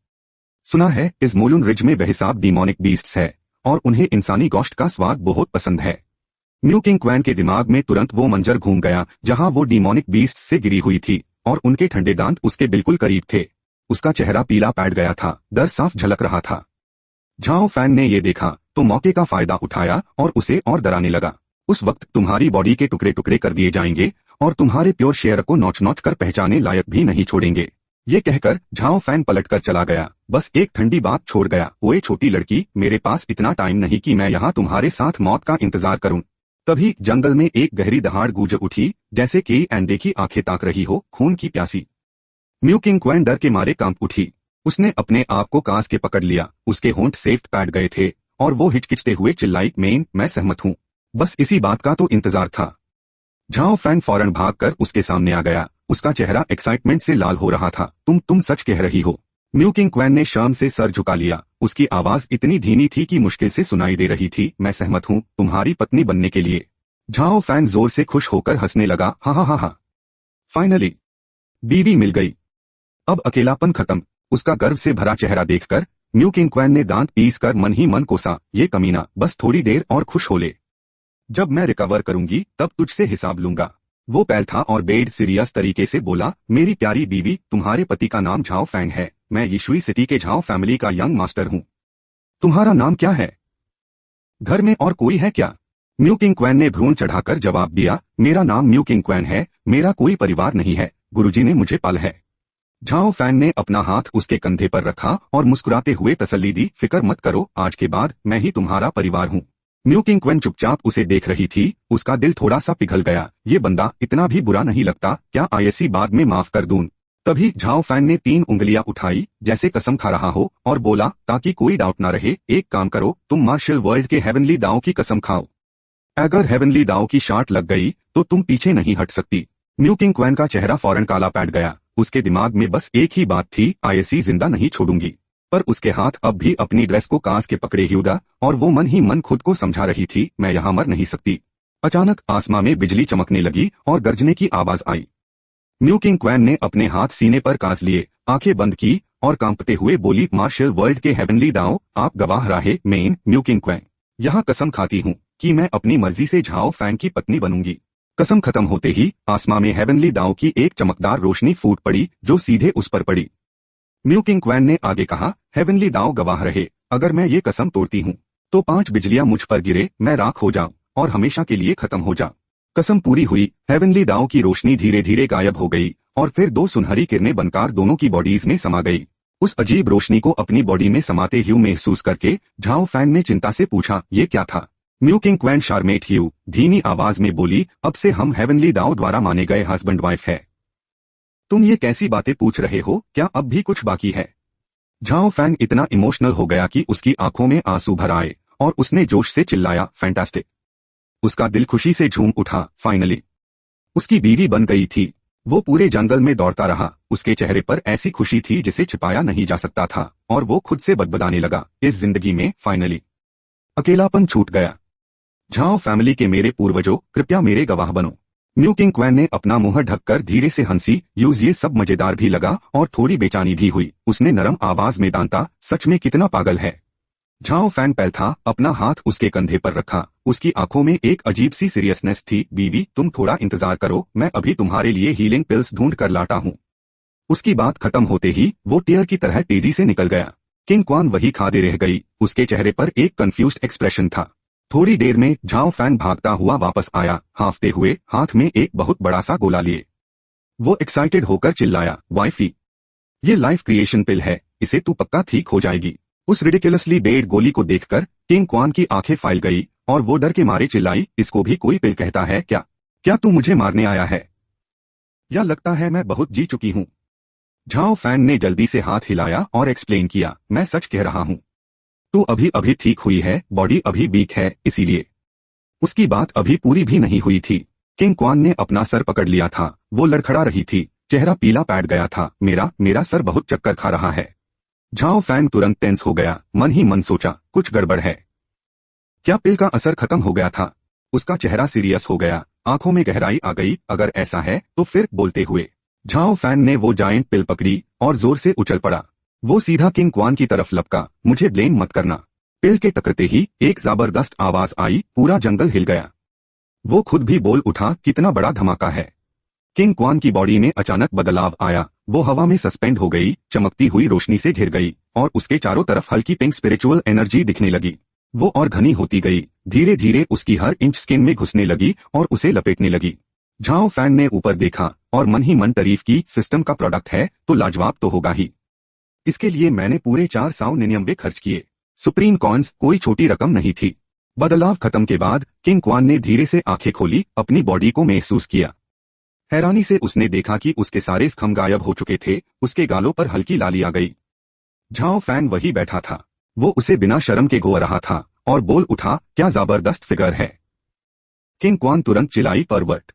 सुना है इस मोलून रिज में बेहिसाब डिमोनिक बीस्ट्स है और उन्हें इंसानी गोश्त का स्वाद बहुत पसंद है। न्यू किंग क्वैन के दिमाग में तुरंत वो मंजर घूम गया जहां वो डिमोनिक बीस्ट से गिरी हुई थी और उनके ठंडे दांत उसके बिल्कुल करीब थे। उसका चेहरा पीला पड़ गया था, डर साफ झलक रहा था। झाओ फैंग ने ये देखा तो मौके का फायदा उठाया और उसे और डराने लगा। उस वक्त तुम्हारी बॉडी के टुकड़े टुकड़े कर दिए जाएंगे और तुम्हारे प्योर शेयर को नोच नोच कर पहचाने लायक भी नहीं छोड़ेंगे। ये कहकर झाओ फैंग पलटकर चला गया, बस एक ठंडी बात छोड़ गया, ओए छोटी लड़की, मेरे पास इतना टाइम नहीं कि मैं यहाँ तुम्हारे साथ मौत का इंतजार करूं। तभी जंगल में एक गहरी दहाड़ गूंज उठी, जैसे कि अनदेखी आंखें ताक रही हो, खून की प्यासी। न्यू किंग क्वैन डर के मारे कांप उठी, उसने अपने आप को कांस के पकड़ लिया, उसके होंठ सेफ्ट पैड गए थे और वो हिचकिचते हुए चिल्लाई, मैं सहमत हूँ, बस इसी बात का तो इंतजार था। झाओ फैंग फौरन भागकर उसके सामने आ गया, उसका चेहरा एक्साइटमेंट से लाल हो रहा था, तुम सच कह रही हो। न्यू किंग क्वैन ने शर्म से सर झुका लिया, उसकी आवाज इतनी धीमी थी कि मुश्किल से सुनाई दे रही थी, मैं सहमत हूँ तुम्हारी पत्नी बनने के लिए। झाओ फैंग जोर से खुश होकर हंसने लगा, हा हा हा हा, फाइनली बीवी मिल गई, अब अकेलापन खत्म। उसका गर्व से भरा चेहरा देखकर न्यू किंग क्वैन ने दांत पीस कर मन ही मन कोसा, ये कमीना, बस थोड़ी देर और खुश हो ले, जब मैं रिकवर करूंगी तब तुझसे हिसाब लूंगा। वो पैल था और बेड सीरियस तरीके से बोला, मेरी प्यारी बीवी, तुम्हारे पति का नाम झाओ फैंग है, मैं यिशुई सिटी के झाओ फैमिली का यंग मास्टर हूँ। तुम्हारा नाम क्या है? घर में और कोई है क्या? म्यू किंग क्वैन ने भ्रूण चढ़ाकर जवाब दिया, मेरा नाम म्यू किंग क्वैन है, मेरा कोई परिवार नहीं है, गुरुजी ने मुझे पाला है। झाओ फैन ने अपना हाथ उसके कंधे पर रखा और मुस्कुराते हुए तसल्ली दी, फिक्र मत करो, आज के बाद मैं ही तुम्हारा परिवार हूँ। म्यू किंग क्वैन चुपचाप उसे देख रही थी, उसका दिल थोड़ा सा पिघल गया, ये बंदा इतना भी बुरा नहीं लगता, क्या आईएससी बाद में माफ कर दूं? तभी झाओ फैन ने 3 उंगलियां उठाई जैसे कसम खा रहा हो और बोला, ताकि कोई डाउट ना रहे, एक काम करो, तुम मार्शल वर्ल्ड के हेवनली दाओ की कसम खाओ। अगर हेवनली दाओ की शाट लग गई तो तुम पीछे नहीं हट सकती। म्यू किंग क्वैन का चेहरा फौरन काला पैट गया, उसके दिमाग में बस एक ही बात थी, आईएससी जिंदा नहीं छोड़ूंगी। पर उसके हाथ अब भी अपनी ड्रेस को कास के पकड़े ह्यूदा और वो मन ही मन खुद को समझा रही थी, मैं यहाँ मर नहीं सकती। अचानक आसमां में बिजली चमकने लगी और गरजने की आवाज आई। म्यू किंग क्वैन ने अपने हाथ सीने पर कास लिए, आंखें बंद की और कांपते हुए बोली, मार्शल वर्ल्ड के हेवनली दाओ, आप गवाह रहे, मैं म्यू किंग क्वैन यहाँ कसम खाती हूँ कि मैं अपनी मर्जी से झाओ फैन की पत्नी बनूंगी। कसम खत्म होते ही आसमां में हेवनली दाओ की एक चमकदार रोशनी फूट पड़ी जो सीधे उस पर पड़ी। म्यू किंग क्वैन ने आगे कहा, हेवनली दाओ गवाह रहे, अगर मैं ये कसम तोड़ती हूँ तो 5 बिजलियां मुझ पर गिरे, मैं राख हो जाऊं और हमेशा के लिए खत्म हो जाऊं। कसम पूरी हुई, हेवनली दाओ की रोशनी धीरे धीरे गायब हो गई और फिर 2 सुनहरी किरणें बनकर दोनों की बॉडीज में समा गई। उस अजीब रोशनी को अपनी बॉडी में समाते ह्यू महसूस करके झाओ फैन ने चिंता से पूछा, ये क्या था? म्यू किंग क्वैन शार्मेट ह्यू धीमी आवाज में बोली, अब से हम हेवनली दाओ द्वारा माने गए हस्बैंड वाइफ है। तुम ये कैसी बातें पूछ रहे हो, क्या अब भी कुछ बाकी है? झाओ फैन इतना इमोशनल हो गया कि उसकी आंखों में आंसू भर आए और उसने जोश से चिल्लाया, फैंटास्टिक। उसका दिल खुशी से झूम उठा, फाइनली उसकी बीवी बन गई थी। वो पूरे जंगल में दौड़ता रहा, उसके चेहरे पर ऐसी खुशी थी जिसे छिपाया नहीं जा सकता था और वो खुद से बदबदाने लगा, इस जिंदगी में फाइनली अकेलापन छूट गया। झाओ फैमिली के मेरे पूर्वजों, कृपया मेरे गवाह बनो। म्यू किंग क्वैन ने अपना मुंह ढककर धीरे से हंसी, यूज ये सब मजेदार भी लगा और थोड़ी बेचैनी भी हुई। उसने नरम आवाज में दांता, सच में कितना पागल है। झाओ फैन पैल था, अपना हाथ उसके कंधे पर रखा, उसकी आंखों में एक अजीब सी सीरियसनेस थी, बीवी तुम थोड़ा इंतजार करो, मैं अभी तुम्हारे लिए हीलिंग पिल्स ढूंढ कर लाता हूँ। उसकी बात खत्म होते ही वो टीयर की तरह तेजी से निकल गया। किंग क्वान वही खादे रह गई, उसके चेहरे पर एक कंफ्यूज्ड एक्सप्रेशन था। थोड़ी देर में झाओ फैन भागता हुआ वापस आया, हांफते हुए, हाथ में एक बहुत बड़ा सा गोला लिए। वो एक्साइटेड होकर चिल्लाया, वाइफी, ये लाइफ क्रिएशन पिल है, इसे तू पक्का ठीक हो जाएगी। उस रिडिकुलसली बेड गोली को देखकर किंग क्वान की आंखें फाइल गई और वो डर के मारे चिल्लाई, इसको भी कोई पिल कहता है क्या? क्या तू मुझे मारने आया है? या लगता है मैं बहुत जी चुकी हूँ। झाओ फैन ने जल्दी से हाथ हिलाया और एक्सप्लेन किया, मैं सच कह रहा हूँ, तू अभी अभी ठीक हुई है, बॉडी अभी वीक है, इसीलिए। उसकी बात अभी पूरी भी नहीं हुई थी। किंग क्वान ने अपना सर पकड़ लिया था, वो लड़खड़ा रही थी, चेहरा पीला पैट गया था, मेरा सर बहुत चक्कर खा रहा है। झाओ फैन तुरंत टेंस हो गया, मन ही मन सोचा, कुछ गड़बड़ है। क्या पिल का असर खत्म हो गया था? उसका चेहरा सीरियस हो गया, आंखों में गहराई आ गई, अगर ऐसा है तो फिर, बोलते हुए झाओ फैन ने वो जायंट पिल पकड़ी और जोर से उछल पड़ा। वो सीधा किंग क्वान की तरफ लपका, मुझे ब्लेम मत करना। पिल के टकरते ही एक जबरदस्त आवाज आई, पूरा जंगल हिल गया। वो खुद भी बोल उठा, कितना बड़ा धमाका है। किंग क्वान की बॉडी में अचानक बदलाव आया, वो हवा में सस्पेंड हो गई, चमकती हुई रोशनी से घिर गई और उसके चारों तरफ हल्की पिंक स्पिरिचुअल एनर्जी दिखने लगी। वो और घनी होती गई, धीरे धीरे उसकी हर इंच स्किन में घुसने लगी और उसे लपेटने लगी। झाओ फैन ने ऊपर देखा और मन ही मन तारीफ की, सिस्टम का प्रोडक्ट है तो लाजवाब तो होगा ही। इसके लिए मैंने पूरे 499 खर्च किए। सुप्रीम कॉइन्स कोई छोटी रकम नहीं थी। बदलाव खत्म के बाद किंग क्वान ने धीरे से आंखें खोली, अपनी बॉडी को महसूस किया। हैरानी से उसने देखा कि उसके सारे जख्म गायब हो चुके थे, उसके गालों पर हल्की लाली आ गई। झाओ फैन वही बैठा था, वो उसे बिना शर्म के गो रहा था और बोल उठा, क्या जबरदस्त फिगर है। किंग क्वान तुरंत चिल्लाई, परवर्ट,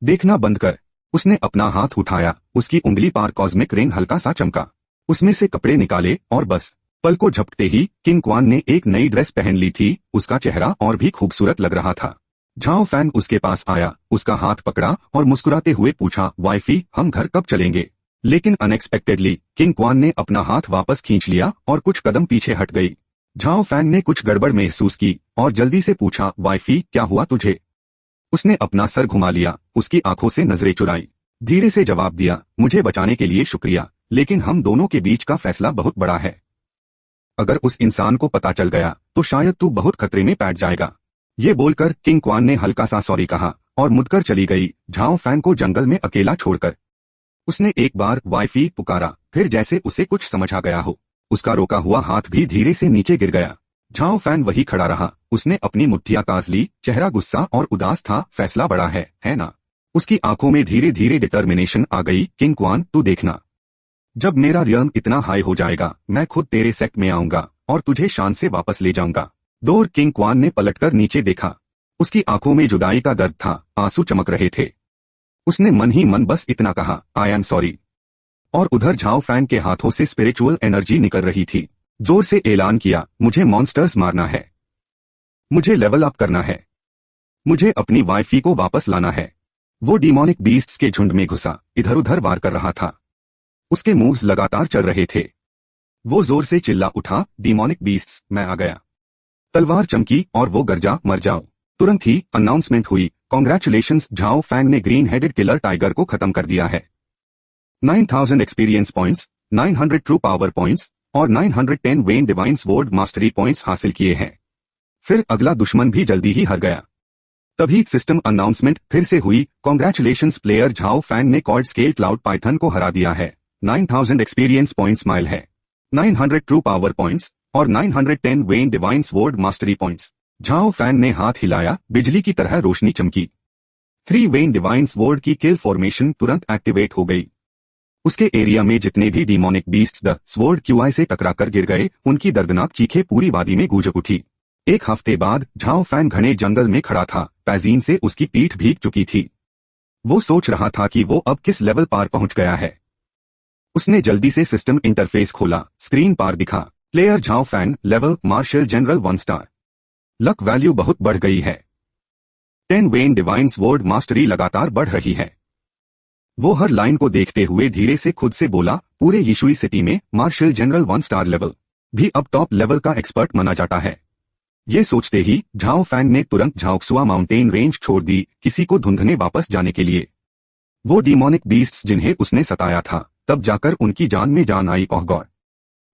देखना बंद कर। उसने अपना हाथ उठाया, उसकी उंगली पार कॉस्मिक रिंग हल्का सा चमका, उसमें से कपड़े निकाले और बस पल को झपकते ही किंग क्वान ने एक नई ड्रेस पहन ली थी, उसका चेहरा और भी खूबसूरत लग रहा था। झाओ फैन उसके पास आया, उसका हाथ पकड़ा और मुस्कुराते हुए पूछा, वाइफी, हम घर कब चलेंगे? लेकिन अनएक्सपेक्टेडली किंग क्वान ने अपना हाथ वापस खींच लिया और कुछ कदम पीछे हट गई। झाओ फैन ने कुछ गड़बड़ महसूस की और जल्दी से पूछा, वाइफी, क्या हुआ तुझे? उसने अपना सर घुमा लिया, उसकी आंखों से नजरें चुराई, धीरे से जवाब दिया, मुझे बचाने के लिए शुक्रिया, लेकिन हम दोनों के बीच का फैसला बहुत बड़ा है। अगर उस इंसान को पता चल गया तो शायद तू बहुत खतरे में पैठ जाएगा। ये बोलकर किंग क्वान ने हल्का सा सॉरी कहा और मुड़कर चली गई, झाओ फैंग को जंगल में अकेला छोड़कर। उसने एक बार वाईफी पुकारा, फिर जैसे उसे कुछ समझ आ गया हो, उसका रोका हुआ हाथ भी धीरे से नीचे गिर गया। झाओ फैंग वही खड़ा रहा। उसने अपनी मुट्ठियां कास ली, चेहरा गुस्सा और उदास था। फैसला बड़ा है ना? उसकी आंखों में धीरे धीरे डिटर्मिनेशन आ गई। किंग क्वान, तू देखना, जब मेरा रियम इतना हाई हो जाएगा मैं खुद तेरे सेक्ट में आऊंगा और तुझे शान से वापस ले जाऊंगा। डोर किंग क्वान ने पलटकर नीचे देखा। उसकी आंखों में जुदाई का दर्द था, आंसू चमक रहे थे। उसने मन ही मन बस इतना कहा, आई एम सॉरी। और उधर झाओ फैंग के हाथों से स्पिरिचुअल एनर्जी निकल रही थी। जोर से ऐलान किया, मुझे मॉन्स्टर्स मारना है, मुझे लेवल अप करना है, मुझे अपनी वाइफी को वापस लाना है। वो डिमोनिक बीस्ट्स के झुंड में घुसा, इधर उधर वार कर रहा था। उसके मूव्स लगातार चल रहे थे। वो जोर से चिल्ला उठा, डिमोनिक बीस्ट्स, मैं आ गया। तलवार चमकी और वो गर्जा, मर जाओ। तुरंत ही अनाउंसमेंट हुई, कांग्रेचुलेशंस, झाओ फैंग ने ग्रीन हेडेड किलर टाइगर को खत्म कर दिया है। 9000 experience points, 900 true power points और 910 vein divine sword mastery points हासिल किए हैं। फिर अगला दुश्मन भी जल्दी ही हार गया। तभी सिस्टम अनाउंसमेंट फिर से हुई, कांग्रेचुलेशंस प्लेयर झाओ फैंग ने कॉर्ड स्केल क्लाउड पाइथन को हरा दिया है। 9000 एक्सपीरियंस पॉइंट्स माइल है, 900 ट्रू पावर पॉइंट्स और 910 vein divine sword mastery points. Zhao Fang ने हाथ हिलाया, बिजली की तरह रोशनी चमकी। 3 वेन डिवाइन स्वॉर्ड की किल फॉर्मेशन तुरंत एक्टिवेट हो गई। उसके एरिया में जितने भी demonic beasts the sword QI से टकराकर गिर गए, उनकी दर्दनाक चीखें पूरी वादी में गूंज उठी। एक हफ्ते बाद झाओ फैंग घने जंगल में खड़ा था। पैजीन से उसकी पीठ भीग चुकी थी। वो सोच रहा था कि वो अब किस लेवल पार पहुंच गया है। उसने जल्दी से सिस्टम इंटरफेस खोला। स्क्रीन पर दिखा, player Zhao Fang, level martial general 1 star. Luck value बहुत बढ़ गई है। 10 वेन डिवाइन स्वॉर्ड मास्टरी लगातार बढ़ रही है। वो हर लाइन को देखते हुए धीरे से खुद से बोला, पूरे यीशुई सिटी में मार्शल जनरल 1 स्टार लेवल भी अब टॉप लेवल का एक्सपर्ट माना जाता है। ये सोचते ही झाओ फैंग ने तुरंत झाओक्सुआ माउंटेन रेंज छोड़ दी, किसी को ढूंढने वापस जाने के लिए। वो डिमोनिक बीस्ट्स जिन्हें उसने सताया था, तब जाकर उनकी जान में जान आई। ओह गॉड,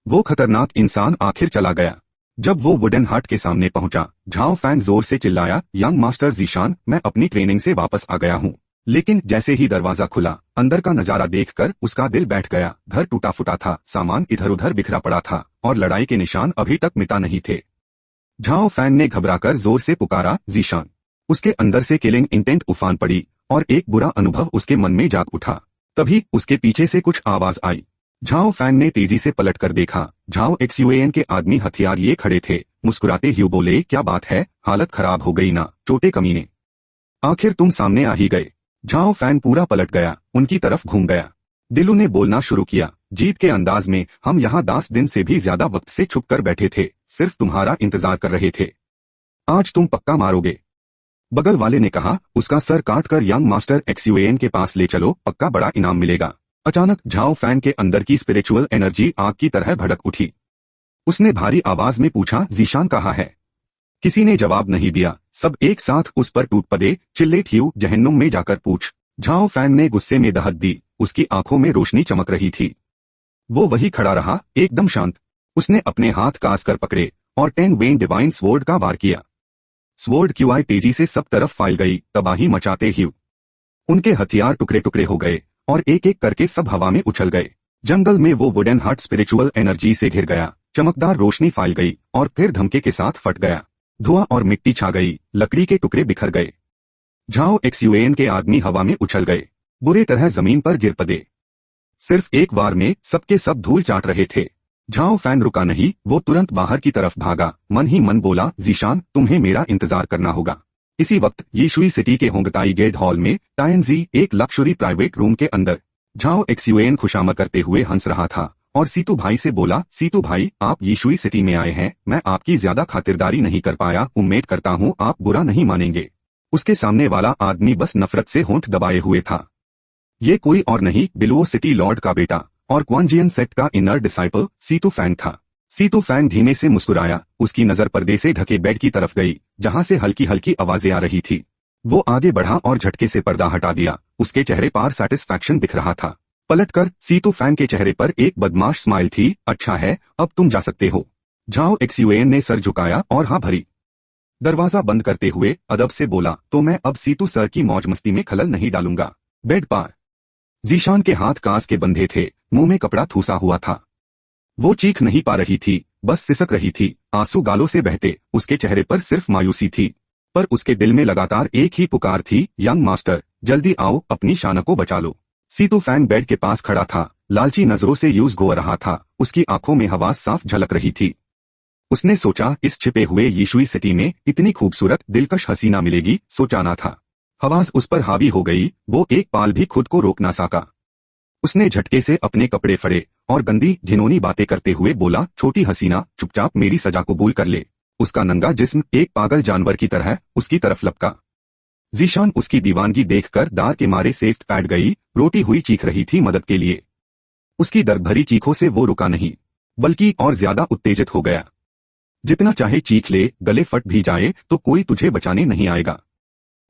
वो खतरनाक इंसान आखिर चला गया। जब वो वुडन हट के सामने पहुंचा, झाओ फैंग जोर से चिल्लाया, यंग मास्टर जीशान, मैं अपनी ट्रेनिंग से वापस आ गया हूँ। लेकिन जैसे ही दरवाजा खुला, अंदर का नजारा देखकर उसका दिल बैठ गया। घर टूटा फूटा था, सामान इधर उधर बिखरा पड़ा था और लड़ाई के निशान अभी तक मिटा नहीं थे। झाओ फैंग ने घबराकर जोर से पुकारा, जीशान। उसके अंदर से किलिंग इंटेंट उफान पड़ी और एक बुरा अनुभव उसके मन में जाग उठा। तभी उसके पीछे से कुछ आवाज आई। झाओ फैंग ने तेजी से पलटकर देखा। झाओ एक्सयूएन के आदमी हथियार लिए खड़े थे। मुस्कुराते हुए बोले, क्या बात है, हालत खराब हो गई ना, छोटे कमीने, आखिर तुम सामने आ ही गए। झाओ फैंग पूरा पलट गया, उनकी तरफ घूम गया। दिलू ने बोलना शुरू किया, जीत के अंदाज में, हम यहाँ 10 दिन से भी ज्यादा वक्त से छुप कर बैठे थे, सिर्फ तुम्हारा इंतजार कर रहे थे। आज तुम पक्का मारोगे। बगल वाले ने कहा, उसका सर काटकर यंग मास्टर एक्सयूएन के पास ले चलो, पक्का बड़ा इनाम मिलेगा। अचानक झाओ फैंग के अंदर की स्पिरिचुअल एनर्जी आग की तरह भड़क उठी। उसने भारी आवाज में पूछा, जीशान कहाँ है? किसी ने जवाब नहीं दिया। सब एक साथ उस पर टूट पड़े, चिल्ले, ठियू, जहन्नुम में जाकर पूछ। झाओ फैंग ने गुस्से में दहक दी, उसकी आंखों में रोशनी चमक रही थी। वो वही खड़ा रहा, एकदम शांत। उसने अपने हाथ कास कर पकड़े और 10 वेन डिवाइन स्वॉर्ड का वार किया। स्वॉर्ड क्यूआई तेजी से सब तरफ फैल गई, तबाही मचाते हुए। उनके हथियार टुकड़े टुकड़े हो गए और एक एक करके सब हवा में उछल गए। जंगल में वो वुडन हट स्पिरिचुअल एनर्जी से घिर गया। चमकदार रोशनी फैल गई और फिर धमके के साथ फट गया। धुआं और मिट्टी छा गई, लकड़ी के टुकड़े बिखर गए। झाओ एक्सयूएन के आदमी हवा में उछल गए, बुरे तरह जमीन पर गिर पड़े। सिर्फ एक बार में सबके सब धूल चाट रहे थे। झाओ फैंग रुका नहीं, वो तुरंत बाहर की तरफ भागा। मन ही मन बोला, जीशान, तुम्हें मेरा इंतजार करना होगा। इसी वक्त यीशुई सिटी के होंगताई गेट हॉल में टायनजी एक लक्ष्यूरी प्राइवेट रूम के अंदर झाओ एक्सयूएन खुशामद करते हुए हंस रहा था और सीतू भाई से बोला, सीतू भाई, आप यीशुई सिटी में आए हैं, मैं आपकी ज्यादा खातिरदारी नहीं कर पाया, उम्मीद करता हूँ आप बुरा नहीं मानेंगे। उसके सामने वाला आदमी बस नफरत से होंठ दबाए हुए था। ये कोई और नहीं, बिलुओ सिटी लॉर्ड का बेटा और क्वांजियन सेक्ट का इनर डिसाइपल सीतू फैंग था। सीतू फैंग धीमे से मुस्कुराया। उसकी नजर पर्दे से ढके बेड की तरफ गई, जहां से हल्की हल्की आवाजें आ रही थी। वो आगे बढ़ा और झटके से पर्दा हटा दिया। उसके चेहरे पर सैटिस्फैक्शन दिख रहा था। पलटकर सीतू फैंग के चेहरे पर एक बदमाश स्माइल थी। अच्छा है, अब तुम जा सकते हो। झाओ एक्सयूएन ने सर झुकाया और हाँ भरी। दरवाजा बंद करते हुए अदब से बोला, तो मैं अब सीतू सर की मौज मस्ती में खलल नहीं डालूंगा। बेड पार जीशान के हाथ कांस के बंधे थे, मुंह में कपड़ा ठूसा हुआ था। वो चीख नहीं पा रही थी, बस सिसक रही थी। आंसू गालों से बहते, उसके चेहरे पर सिर्फ मायूसी थी, पर उसके दिल में लगातार एक ही पुकार थी, यंग मास्टर जल्दी आओ, अपनी शान को बचा लो। सीतू फैंग बेड के पास खड़ा था, लालची नजरों से यूज गो रहा था। उसकी आंखों में हवा साफ झलक रही थी। उसने सोचा इस छिपे हुए यीशुई सिटी में इतनी खूबसूरत दिलकश हसीना मिलेगी, सोचा ना था। हवास उस पर हावी हो गई, वो एक पाल भी खुद को रोक ना सका। उसने झटके से अपने कपड़े फड़े और गंदी घिनौनी बातें करते हुए बोला, छोटी हसीना चुपचाप मेरी सजा कबूल कर ले। उसका नंगा जिस्म एक पागल जानवर की तरह उसकी तरफ लपका। जीशान उसकी दीवानगी देखकर दार के मारे सेफ्ट पैड गई, रोटी हुई चीख रही थी मदद के लिए। उसकी दर्द भरी चीखों से वो रुका नहीं, बल्कि और ज्यादा उत्तेजित हो गया। जितना चाहे चीख ले, गले फट भी जाए तो कोई तुझे बचाने नहीं आएगा।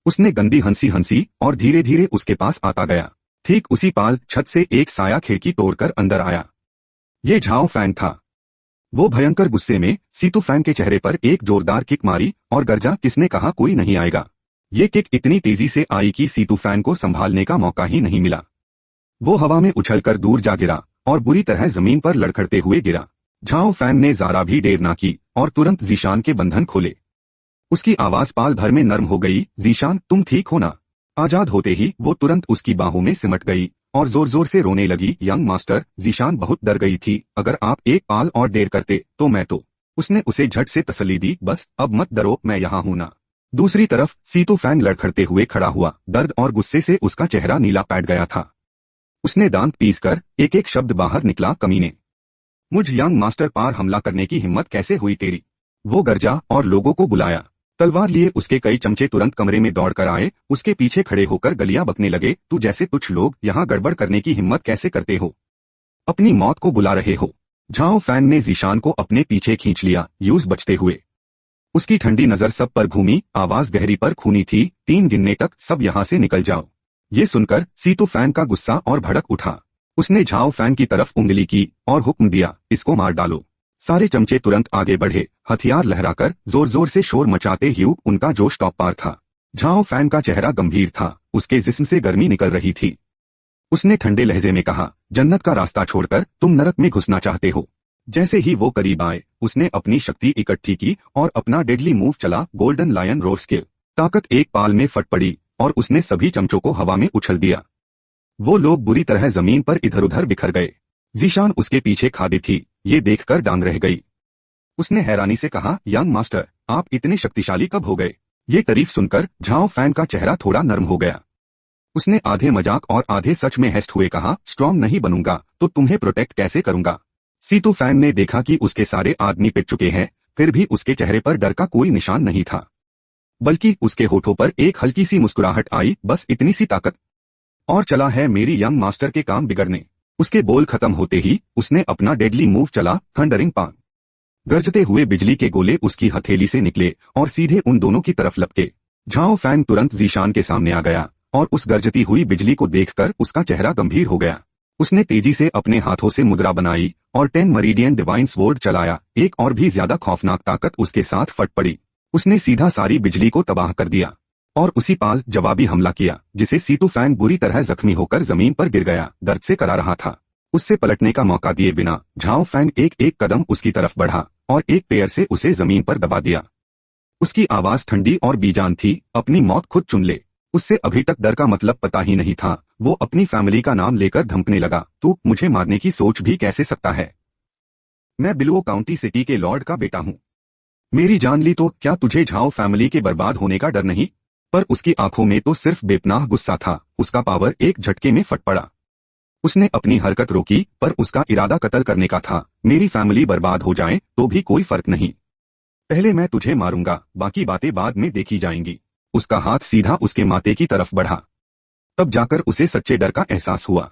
उसने गंदी हंसी हंसी और धीरे धीरे उसके पास आता गया। ठीक उसी पाल छत से एक साया खिड़की तोड़कर अंदर आया। ये झाओ फैंग था। वो भयंकर गुस्से में सीतू फैंग के चेहरे पर एक जोरदार किक मारी और गर्जा, किसने कहा कोई नहीं आएगा। ये किक इतनी तेजी से आई कि सीतू फैंग को संभालने का मौका ही नहीं मिला। वो हवा में उछलकर दूर जा गिरा और बुरी तरह जमीन पर लड़खड़ते हुए गिरा। झाओ फैंग ने जरा भी देर ना की और तुरंत जीशान के बंधन खोले। उसकी आवाज पाल भर में नर्म हो गई, जीशान तुम ठीक हो ना। आजाद होते ही वो तुरंत उसकी बाहों में सिमट गई और जोर जोर से रोने लगी। यंग मास्टर, जीशान बहुत डर गई थी, अगर आप एक पाल और देर करते तो मैं तो। उसने उसे झट से तसल्ली दी, बस अब मत डरो, मैं यहाँ हूं ना। दूसरी तरफ सीतू फैंग लड़खड़ते हुए खड़ा हुआ, दर्द और गुस्से से उसका चेहरा नीला पैट गया था। उसने दांत पीसकर एक एक शब्द बाहर निकला, कमीने, मुझ यंग मास्टर पर हमला करने की हिम्मत कैसे हुई तेरी। वो गरजा और लोगों को बुलाया। तलवार लिए उसके कई चमचे तुरंत कमरे में दौड़कर आए, उसके पीछे खड़े होकर गलियां बकने लगे, तू जैसे तुच्छ लोग यहाँ गड़बड़ करने की हिम्मत कैसे करते हो, अपनी मौत को बुला रहे हो। झाओ फैंग ने जीशान को अपने पीछे खींच लिया, यूज बचते हुए। उसकी ठंडी नजर सब पर घूमी, आवाज गहरी पर खूनी थी, 3 गिनने तक, सब यहाँ से निकल जाओ। ये सुनकर सीतू फैंग का गुस्सा और भड़क उठा। उसने झाओ फैंग की तरफ उंगली की और हुक्म दिया, इसको मार डालो। सारे चमचे तुरंत आगे बढ़े, हथियार लहराकर जोर जोर से शोर मचाते हुए। उनका जोश टॉप पार था। झाओ फैंग का चेहरा गंभीर था, उसके जिस्म से गर्मी निकल रही थी। उसने ठंडे लहजे में कहा, जन्नत का रास्ता छोड़कर तुम नरक में घुसना चाहते हो। जैसे ही वो करीब आए, उसने अपनी शक्ति इकट्ठी की और अपना डेडली मूव चला, गोल्डन लायन रोर स्किल। ताकत एक पाल में फट पड़ी और उसने सभी चमचों को हवा में उछल दिया। वो लोग बुरी तरह जमीन पर इधर उधर बिखर गए। जीशान उसके पीछे खादी थी, ये देखकर डांग रह गई। उसने हैरानी से कहा, यंग मास्टर आप इतने शक्तिशाली कब हो गए। ये तारीफ सुनकर झाओ फैंग का चेहरा थोड़ा नर्म हो गया। उसने आधे मजाक और आधे सच में हेस्ट हुए कहा, स्ट्रॉन्ग नहीं बनूंगा तो तुम्हें प्रोटेक्ट कैसे करूंगा। सीतू फैंग ने देखा कि उसके सारे आदमी पिट चुके हैं, फिर भी उसके चेहरे पर डर का कोई निशान नहीं था, बल्कि उसके होठों पर एक हल्की सी मुस्कुराहट आई, बस इतनी सी ताकत और चला है मेरी यंग मास्टर के काम बिगड़ने। उसके बोल खत्म होते ही उसने अपना डेडली मूव चला, थंडरिंग पान। गरजते हुए बिजली के गोले उसकी हथेली से निकले और सीधे उन दोनों की तरफ लपके। झाओ फैंग तुरंत जीशान के सामने आ गया और उस गरजती हुई बिजली को देखकर उसका चेहरा गंभीर हो गया। उसने तेजी से अपने हाथों से मुद्रा बनाई और 10 मरीडियन डिवाइन स्वॉर्ड चलाया। एक और भी ज्यादा खौफनाक ताकत उसके साथ फट पड़ी। उसने सीधा सारी बिजली को तबाह कर दिया और उसी पाल जवाबी हमला किया, जिसे सीतू फैंग बुरी तरह जख्मी होकर जमीन पर गिर गया, दर्द से करा रहा था। उससे पलटने का मौका दिए बिना झाओ फैंग एक एक कदम उसकी तरफ बढ़ा और एक पैर से उसे जमीन पर दबा दिया। उसकी आवाज ठंडी और बीजान थी, अपनी मौत खुद चुन ले। उससे अभी तक डर का मतलब पता ही नहीं था। वो अपनी फैमिली का नाम लेकर धमकने लगा, तू मुझे मारने की सोच भी कैसे सकता है। मैं बिलवो काउंटी सिटी के लॉर्ड का बेटा हूँ। मेरी जान ली तो क्या तुझे झाओ फैमिली के बर्बाद होने का डर नहीं। पर उसकी आंखों में तो सिर्फ बेपनाह गुस्सा था। उसका पावर एक झटके में फट पड़ा। उसने अपनी हरकत रोकी, पर उसका इरादा कत्ल करने का था। मेरी फैमिली बर्बाद हो जाए तो भी कोई फर्क नहीं, पहले मैं तुझे मारूंगा, बाकी बातें बाद में देखी जाएंगी। उसका हाथ सीधा उसके माथे की तरफ बढ़ा। तब जाकर उसे सच्चे डर का एहसास हुआ।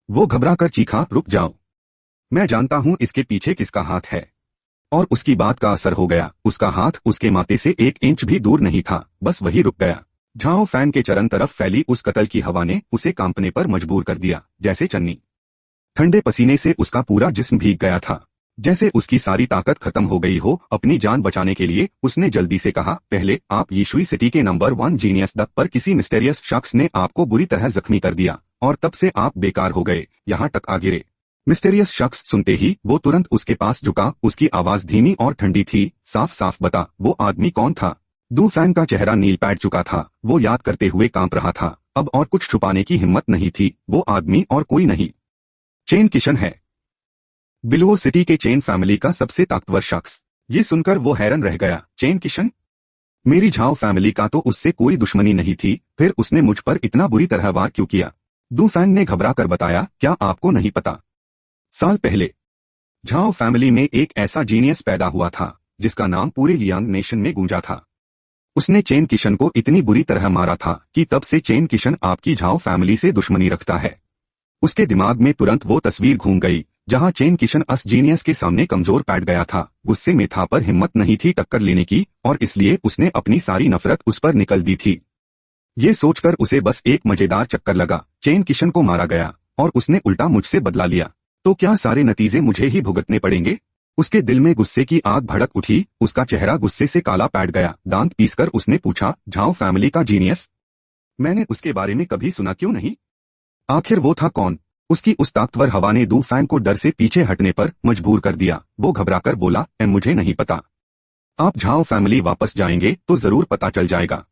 वो घबराकर चीखा, रुक जाओ, मैं जानता हूं इसके पीछे किसका हाथ है। और उसकी बात का असर हो गया। उसका हाथ उसके माथे से 1 इंच भी दूर नहीं था, बस वही रुक गया। झाओ फैंग के चरण तरफ फैली उस कत्ल की हवा ने उसे कांपने पर मजबूर कर दिया, जैसे चन्नी। ठंडे पसीने से उसका पूरा जिस्म भीग गया था, जैसे उसकी सारी ताकत खत्म हो गई हो। अपनी जान बचाने के लिए उसने जल्दी से कहा, पहले आप यीशुई सिटी के नंबर 1 जीनियस द पर किसी मिस्टेरियस शख्स ने आपको बुरी तरह जख्मी कर दिया और तब से आप बेकार हो गए, यहाँ तक आ गिरे। मिस्टेरियस शख्स सुनते ही वो तुरंत उसके पास झुका। उसकी आवाज धीमी और ठंडी थी, साफ साफ बता, वो आदमी कौन था? दू फैंग का चेहरा नील पैट चुका था, वो याद करते हुए कांप रहा था। अब और कुछ छुपाने की हिम्मत नहीं थी। वो आदमी और कोई नहीं, चेन किशन है, बिलुओ सिटी के चेन फैमिली का सबसे ताकतवर शख्स। ये सुनकर वो हैरान रह गया, चेन किशन? मेरी झाओ फैमिली का तो उससे कोई दुश्मनी नहीं थी, फिर उसने मुझ पर इतना बुरी तरह वार क्यों किया? दू फैंग ने घबरा कर बताया, क्या आपको नहीं पता? साल पहले झाओ फैमिली में एक ऐसा जीनियस पैदा हुआ था जिसका नाम पूरे लियांग नेशन में गूंजा था। उसने चेन किशन को इतनी बुरी तरह मारा था कि तब से चेन किशन आपकी झाओ फैमिली से दुश्मनी रखता है। उसके दिमाग में तुरंत वो तस्वीर घूम गई जहां चेन किशन अस जीनियस के सामने कमजोर बैठ गया था। गुस्से में था पर हिम्मत नहीं थी टक्कर लेने की, और इसलिए उसने अपनी सारी नफरत उस पर निकल दी थी। ये सोचकर उसे बस एक मजेदार चक्कर लगा, चेन किशन को मारा गया और उसने उल्टा मुझसे बदला लिया, तो क्या सारे नतीजे मुझे ही भुगतने पड़ेंगे? उसके दिल में गुस्से की आग भड़क उठी। उसका चेहरा गुस्से से काला पैट गया। दांत पीसकर उसने पूछा, झाओ फैमिली का जीनियस? मैंने उसके बारे में कभी सुना क्यों नहीं? आखिर वो था कौन? उसकी उस ताकतवर हवा ने दू फैंग को डर से पीछे हटने पर मजबूर कर दिया। वो घबराकर बोला, मुझे नहीं पता। आप झाओ फैमिली वापस जाएंगे तो जरूर पता चल जाएगा।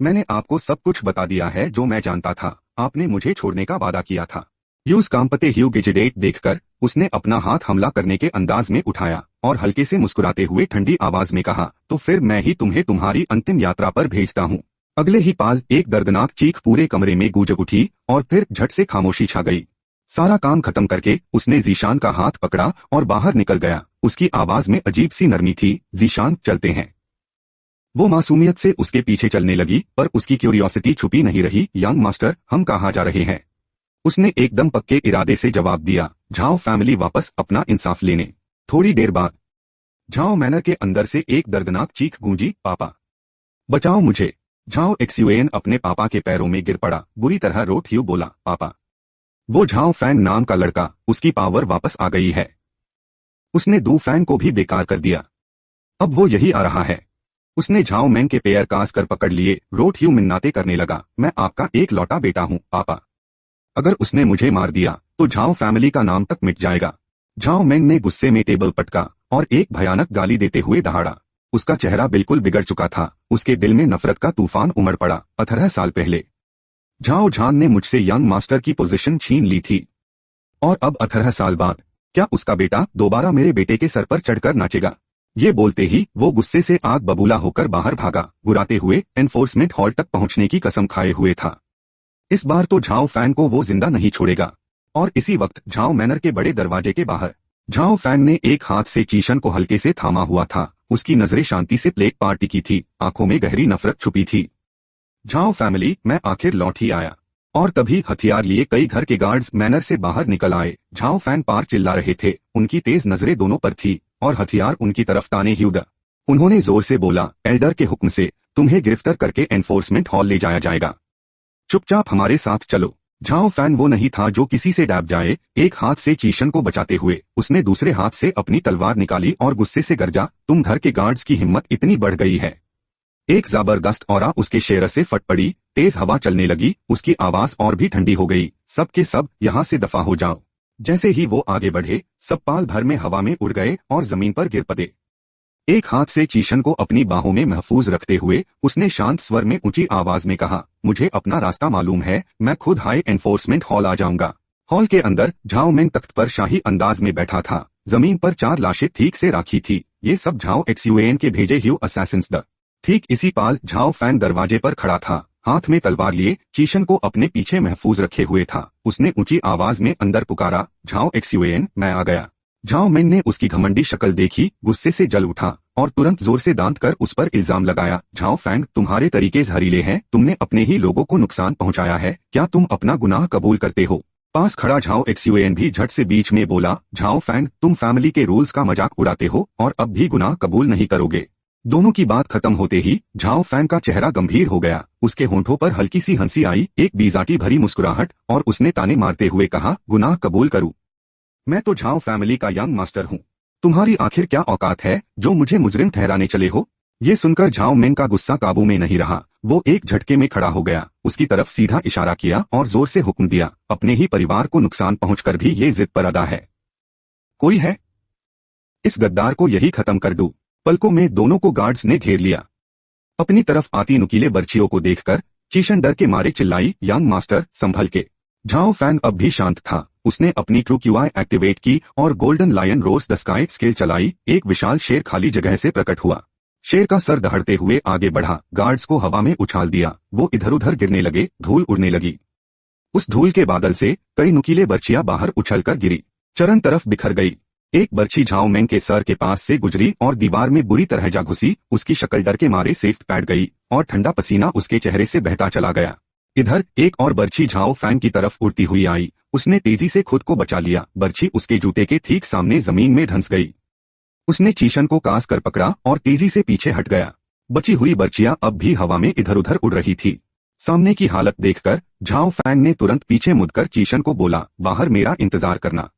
मैंने आपको सब कुछ बता दिया है जो मैं जानता था। आपने मुझे छोड़ने का वादा किया था। यूज कांपते ह्यू गिजिडेट देखकर उसने अपना हाथ हमला करने के अंदाज में उठाया और हल्के से मुस्कुराते हुए ठंडी आवाज में कहा, तो फिर मैं ही तुम्हें तुम्हारी अंतिम यात्रा पर भेजता हूँ। अगले ही पाल एक दर्दनाक चीख पूरे कमरे में गूंज उठी और फिर झट से खामोशी छा गई। सारा काम खत्म करके उसने जीशान का हाथ पकड़ा और बाहर निकल गया। उसकी आवाज में अजीब सी नरमी थी, जीशान चलते हैं। वो मासूमियत से उसके पीछे चलने लगी, पर उसकी क्यूरियोसिटी छुपी नहीं रही। यंग मास्टर, हम कहाँ जा रहे हैं? उसने एकदम पक्के इरादे से जवाब दिया, झाओ फैमिली वापस अपना इंसाफ लेने। थोड़ी देर बाद झाओ मैनर के अंदर से एक दर्दनाक चीख गूंजी, पापा बचाओ मुझे। झाओ एक्सयूएन अपने पापा के पैरों में गिर पड़ा। बुरी तरह रोट ह्यू बोला, पापा? वो झाओ फैंग नाम का लड़का, उसकी पावर वापस आ गई है। उसने दू फैंग को भी बेकार कर दिया। अब वो यही आ रहा है। उसने झाओ मैंग के पैर कास कर पकड़ लिए। रोट ह्यू मिन्नाते करने लगा, मैं आपका एक लौटा बेटा हूँ पापा। अगर उसने मुझे मार दिया तो झाओ फैमिली का नाम तक मिट जाएगा। झाओ मैंग ने गुस्से में टेबल पटका और एक भयानक गाली देते हुए दहाड़ा। उसका चेहरा बिल्कुल बिगड़ चुका था। उसके दिल में नफरत का तूफान उमड़ पड़ा। 18 साल पहले झाओ झान ने मुझसे यंग मास्टर की पोजीशन छीन ली थी, और अब 18 साल बाद क्या उसका बेटा दोबारा मेरे बेटे के सर पर चढ़कर नाचेगा? ये बोलते ही वो गुस्से से आग बबूला होकर बाहर भागा, गुराते हुए एनफोर्समेंट हॉल तक पहुंचने की कसम खाए हुए था। इस बार तो झाओ फैंग को वो जिंदा नहीं छोड़ेगा। और इसी वक्त झाओ मैनर के बड़े दरवाजे के बाहर झाओ फैंग ने एक हाथ से चीशन को हल्के से थामा हुआ था। उसकी नजरें शांति से प्लेट पार टिकी थी, आंखों में गहरी नफरत छुपी थी। झाओ फैमिली, मैं आखिर लौट ही आया। और तभी हथियार लिए कई घर के गार्ड्स मैनर से बाहर निकल आए। झाओ फैंग पार चिल्ला रहे थे। उनकी तेज नजरें दोनों पर थी और हथियार उनकी तरफ ताने ह्यूदा। उन्होंने जोर से बोला, एल्डर के हुक्म से तुम्हें गिरफ्तार करके एनफोर्समेंट हॉल ले जाया जाएगा। चुपचाप हमारे साथ चलो। झाओ फैंग वो नहीं था जो किसी से डैब जाए। एक हाथ से चीशन को बचाते हुए उसने दूसरे हाथ से अपनी तलवार निकाली और गुस्से से गरजा, तुम घर के गार्ड्स की हिम्मत इतनी बढ़ गई है। एक जबरदस्त औरा उसके शेर से फट पड़ी। तेज हवा चलने लगी। उसकी आवाज और भी ठंडी हो गई, सब के सब यहाँ से दफा हो जाओ। जैसे ही वो आगे बढ़े, सब पाल भर में हवा में उड़ गए और जमीन पर गिर पड़े। एक हाथ से चीशन को अपनी बाहों में महफूज रखते हुए उसने शांत स्वर में ऊंची आवाज में कहा, मुझे अपना रास्ता मालूम है, मैं खुद हाई एनफोर्समेंट हॉल आ जाऊंगा। हॉल के अंदर झाओ मैंग तख्त पर शाही अंदाज में बैठा था। जमीन पर 4 लाशें ठीक से राखी थी। ये सब झाओ एक्सयूएन के भेजे ह्यू असैसिन्स द। ठीक इसी पाल झाओ फैंग दरवाजे पर खड़ा था, हाथ में तलवार लिए, चीशन को अपने पीछे महफूज रखे हुए था। उसने ऊंची आवाज में अंदर पुकारा, झाओ एक्सयूएन, मैं आ गया। झाओ मैंग ने उसकी घमंडी शक्ल देखी, गुस्से से जल उठा और तुरंत जोर से दांत कर उस पर इल्जाम लगाया, झाओ फैंग, तुम्हारे तरीके जहरीले हैं। तुमने अपने ही लोगों को नुकसान पहुंचाया है। क्या तुम अपना गुनाह कबूल करते हो? पास खड़ा झाओ एक्सयूएन भी झट से बीच में बोला, झाओ फैंग, तुम फैमिली के रूल्स का मजाक उड़ाते हो और अब भी गुनाह कबूल नहीं करोगे। दोनों की बात खत्म होते ही झाओ फैंग का चेहरा गंभीर हो गया। उसके होंठों पर हल्की सी हंसी आई, एक बीजाटी भरी मुस्कुराहट, और उसने ताने मारते हुए कहा, गुनाह कबूल करूं। मैं तो झाओ फैमिली का यंग मास्टर हूं। तुम्हारी आखिर क्या औकात है जो मुझे मुजरिम ठहराने चले हो? ये सुनकर झाओ मेंग का गुस्सा काबू में नहीं रहा। वो एक झटके में खड़ा हो गया, उसकी तरफ सीधा इशारा किया और जोर से हुक्म दिया, अपने ही परिवार को नुकसान पहुंचकर भी ये जिद पर अड़ा है। कोई है? इस गद्दार को यही खत्म कर दूं। पलकों में दोनों को गार्ड्स ने घेर लिया। अपनी तरफ आती नुकीले बर्छियों को देखकर चीशन डर के मारे चिल्लाई, यंग मास्टर संभल के। झाओ फैंग अब भी शांत था। उसने अपनी ट्रू क्यूआई एक्टिवेट की और golden lion roars the sky skill चलाई। एक विशाल शेर खाली जगह से प्रकट हुआ। शेर का सर दहाड़ते हुए आगे बढ़ा, गार्ड्स को हवा में उछाल दिया। वो इधर उधर गिरने लगे, धूल उड़ने लगी। उस धूल के बादल से कई नुकीले बर्छियां बाहर उछलकर गिरी, चरण तरफ बिखर गई। एक बर्छी झाओ मेंग के सर के पास से गुजरी और दीवार में बुरी तरह जा घुसी। उसकी शक्ल डर के मारे सेफ्ट पैट गई और ठंडा पसीना उसके चेहरे से बहता चला गया। इधर एक और बर्छी झाओ फैंग की तरफ उड़ती हुई आई। उसने तेजी से खुद को बचा लिया। बर्छी उसके जूते के ठीक सामने जमीन में धंस गई। उसने चीशन को कास कर पकड़ा और तेजी से पीछे हट गया। बची हुई बर्छियां अब भी हवा में इधर उधर उड़ रही थी। सामने की हालत देखकर झाओ फैंग ने तुरंत पीछे मुड़कर चीशन को बोला, बाहर मेरा इंतजार करना।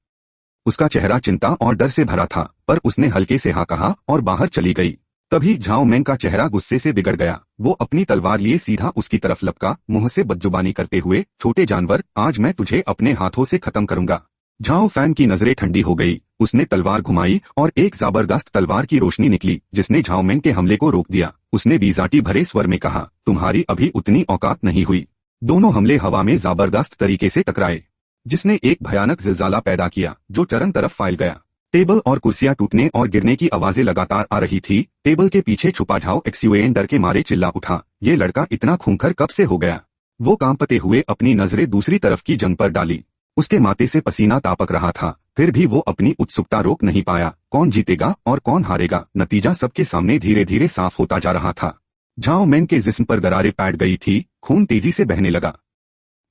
उसका चेहरा चिंता और डर से भरा था, पर उसने हल्के से हाँ कहा और बाहर चली गई। तभी झाओ मेंग का चेहरा गुस्से से बिगड़ गया। वो अपनी तलवार लिए सीधा उसकी तरफ लपका, मुंह से बदजुबानी करते हुए, छोटे जानवर, आज मैं तुझे अपने हाथों से खत्म करूंगा। झाओ फैंग की नजरें ठंडी हो गई। उसने तलवार घुमाई और एक जबरदस्त तलवार की रोशनी निकली जिसने झाओ मेंग के हमले को रोक दिया। उसने बीजाटी भरे स्वर में कहा, तुम्हारी अभी उतनी औकात नहीं हुई। दोनों हमले हवा में जबरदस्त तरीके से टकराए, जिसने एक भयानक जिलजाला पैदा किया जो चरण तरफ फैल गया। टेबल और कुर्सियां टूटने और गिरने की आवाजें लगातार आ रही थी। टेबल के पीछे छुपा झाओ एक्सयूएन डर के मारे चिल्ला उठा, ये लड़का इतना खूंखार कब से हो गया? वो कांपते हुए अपनी नजरें दूसरी तरफ की जंग पर डाली। उसके माथे से पसीना तापक रहा था, फिर भी वो अपनी उत्सुकता रोक नहीं पाया। कौन जीतेगा और कौन हारेगा, नतीजा सबके सामने धीरे धीरे साफ होता जा रहा था। झाओ मेंग के जिस्म पर दरारें पैट गई थी, खून तेजी से बहने लगा।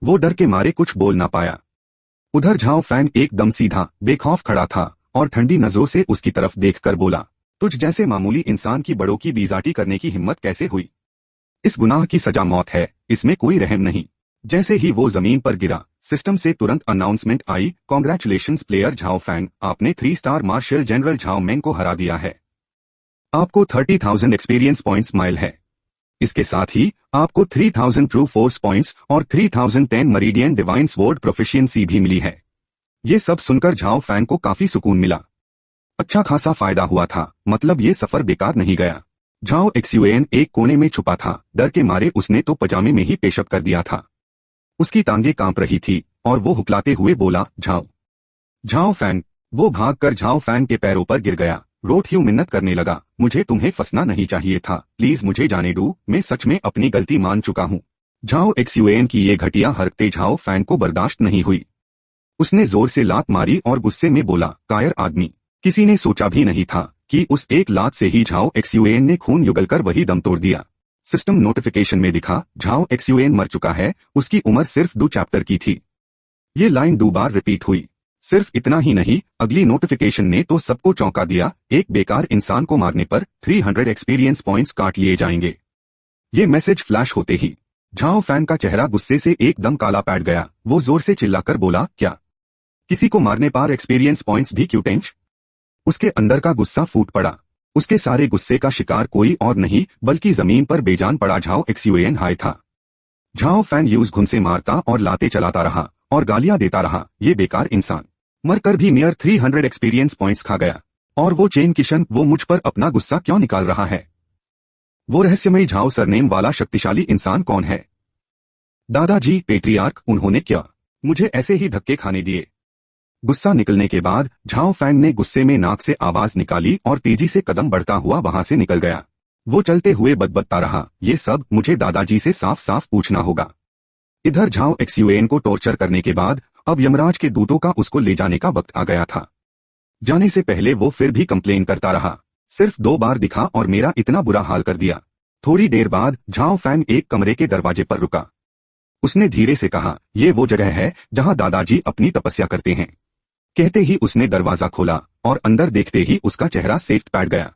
वो डर के मारे कुछ बोल ना पाया। उधर झाओ फैंग एकदम सीधा बेखौफ खड़ा था और ठंडी नजरों से उसकी तरफ देखकर बोला, तुझ जैसे मामूली इंसान की बड़ों की बीजाटी करने की हिम्मत कैसे हुई? इस गुनाह की सजा मौत है, इसमें कोई रहम नहीं। जैसे ही वो जमीन पर गिरा, सिस्टम से तुरंत अनाउंसमेंट आई, कांग्रेचुलेशंस प्लेयर झाओ फैंग, आपने 3 स्टार मार्शल जनरल झाओ मेंग को हरा दिया है। आपको 30,000 एक्सपीरियंस पॉइंट्स माइल है। इसके साथ ही आपको 3000 ट्रू फोर्स पॉइंट्स और 3010 मरीडियन डिवाइन स्वॉर्ड प्रोफिशिएंसी भी मिली है। ये सब सुनकर झाओ फैंग को काफी सुकून मिला। अच्छा खासा फायदा हुआ था, मतलब ये सफर बेकार नहीं गया। झाओ एक्सयूएन एक कोने में छुपा था, डर के मारे उसने तो पजामे में ही पेशअप कर दिया था। उसकी टांगें कांप रही थी और वो हुकलाते हुए बोला, झाओ झाओ फैंग। वो भागकर झाओ फैंग के पैरों पर गिर गया, रोट ह्यू मिन्नत करने लगा, मुझे तुम्हें फंसना नहीं चाहिए था, प्लीज मुझे जाने दो, मैं सच में अपनी गलती मान चुका हूँ। झाओ एक्सयूएन की ये घटिया हरकतें झाओ फैंग को बर्दाश्त नहीं हुई। उसने जोर से लात मारी और गुस्से में बोला, कायर आदमी। किसी ने सोचा भी नहीं था कि उस एक लात से ही झाओ एक्सयूएन ने खून युगलकर वही दम तोड़ दिया। सिस्टम नोटिफिकेशन में दिखा, झाओ एक्सयूएन मर चुका है, उसकी उम्र सिर्फ 2 चैप्टर की थी। ये लाइन 2 बार रिपीट हुई। सिर्फ इतना ही नहीं, अगली नोटिफिकेशन ने तो सबको चौंका दिया, एक बेकार इंसान को मारने पर 300 एक्सपीरियंस पॉइंट्स काट लिए जाएंगे। ये मैसेज फ्लैश होते ही झाओ फैंग का चेहरा गुस्से से एकदम काला पैट गया। वो जोर से चिल्लाकर बोला, क्या किसी को मारने पर एक्सपीरियंस पॉइंट्स भी क्यों टेंश? उसके अंदर का गुस्सा फूट पड़ा। उसके सारे गुस्से का शिकार कोई और नहीं बल्कि जमीन पर बेजान पड़ा झाओ एक्सयूएन हाय था। झाओ फैंग यूज घुन से मारता और लाते चलाता रहा और गालियां देता रहा, ये बेकार इंसान मरकर भी नियर 300 एक्सपीरियंस पॉइंट्स खा गया। और वो चेन किशन, वो मुझ पर अपना गुस्सा क्यों निकाल रहा है? वो रहस्यमयी झाओ सरनेम वाला शक्तिशाली इंसान कौन है? दादाजी पेट्रियार्क, उन्होंने क्या मुझे ऐसे ही धक्के खाने दिए? गुस्सा निकलने के बाद झाओ फैंग ने गुस्से में नाक से आवाज निकाली और तेजी से कदम बढ़ता हुआ वहां से निकल गया। वो चलते हुए बदबदता रहा, ये सब मुझे दादाजी से साफ साफ पूछना होगा। इधर झाओ एक्सयूएन को टॉर्चर करने के बाद अब यमराज के दूतों का उसको ले जाने का वक्त आ गया था। जाने से पहले वो फिर भी कंप्लेन करता रहा, सिर्फ 2 बार दिखा और मेरा इतना बुरा हाल कर दिया। थोड़ी देर बाद झाओ फैंग एक कमरे के दरवाजे पर रुका। उसने धीरे से कहा, ये वो जगह है जहां दादाजी अपनी तपस्या करते हैं। कहते ही उसने दरवाजा खोला और अंदर देखते ही उसका चेहरा सेफ्ट पैट गया।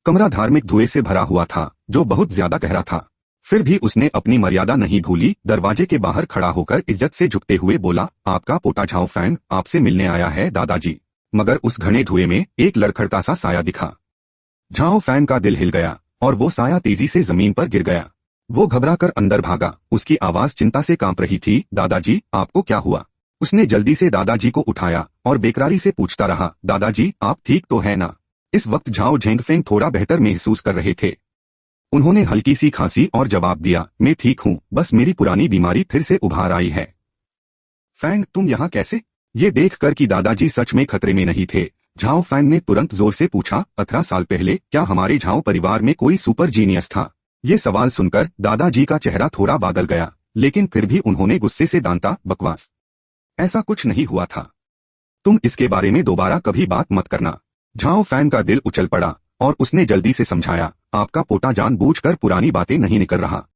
कमरा धार्मिक धुएं से भरा हुआ था जो बहुत ज्यादा गहरा था। फिर भी उसने अपनी मर्यादा नहीं भूली। दरवाजे के बाहर खड़ा होकर इज्जत से झुकते हुए बोला, आपका पोता झाओ फैंग आपसे मिलने आया है दादाजी। मगर उस घने धुएं में एक लड़खड़ता सा साया दिखा। झाओ फैंग का दिल हिल गया और वो साया तेजी से जमीन पर गिर गया। वो घबराकर अंदर भागा। उसकी आवाज चिंता से कांप रही थी, दादाजी आपको क्या हुआ? उसने जल्दी से दादाजी को उठाया और बेकरारी से पूछता रहा, दादाजी आप ठीक तो है ना? इस वक्त झाओ झेंगफेंग थोड़ा बेहतर महसूस कर रहे थे। उन्होंने हल्की सी खांसी और जवाब दिया, मैं ठीक हूँ, बस मेरी पुरानी बीमारी फिर से उभार आई है। फैंग तुम यहाँ कैसे? ये देखकर कि दादाजी सच में खतरे में नहीं थे, झाओ फैंग ने तुरंत जोर से पूछा, 18 साल पहले क्या हमारे झाओ परिवार में कोई सुपर जीनियस था? ये सवाल सुनकर दादाजी का चेहरा थोड़ा बादल गया, लेकिन फिर भी उन्होंने गुस्से से दांता, बकवास, ऐसा कुछ नहीं हुआ था। तुम इसके बारे में दोबारा कभी बात मत करना। झाओ फैंग का दिल उछल पड़ा और उसने जल्दी से समझाया, आपका पोता जानबूझकर पुरानी बातें नहीं निकल रहा।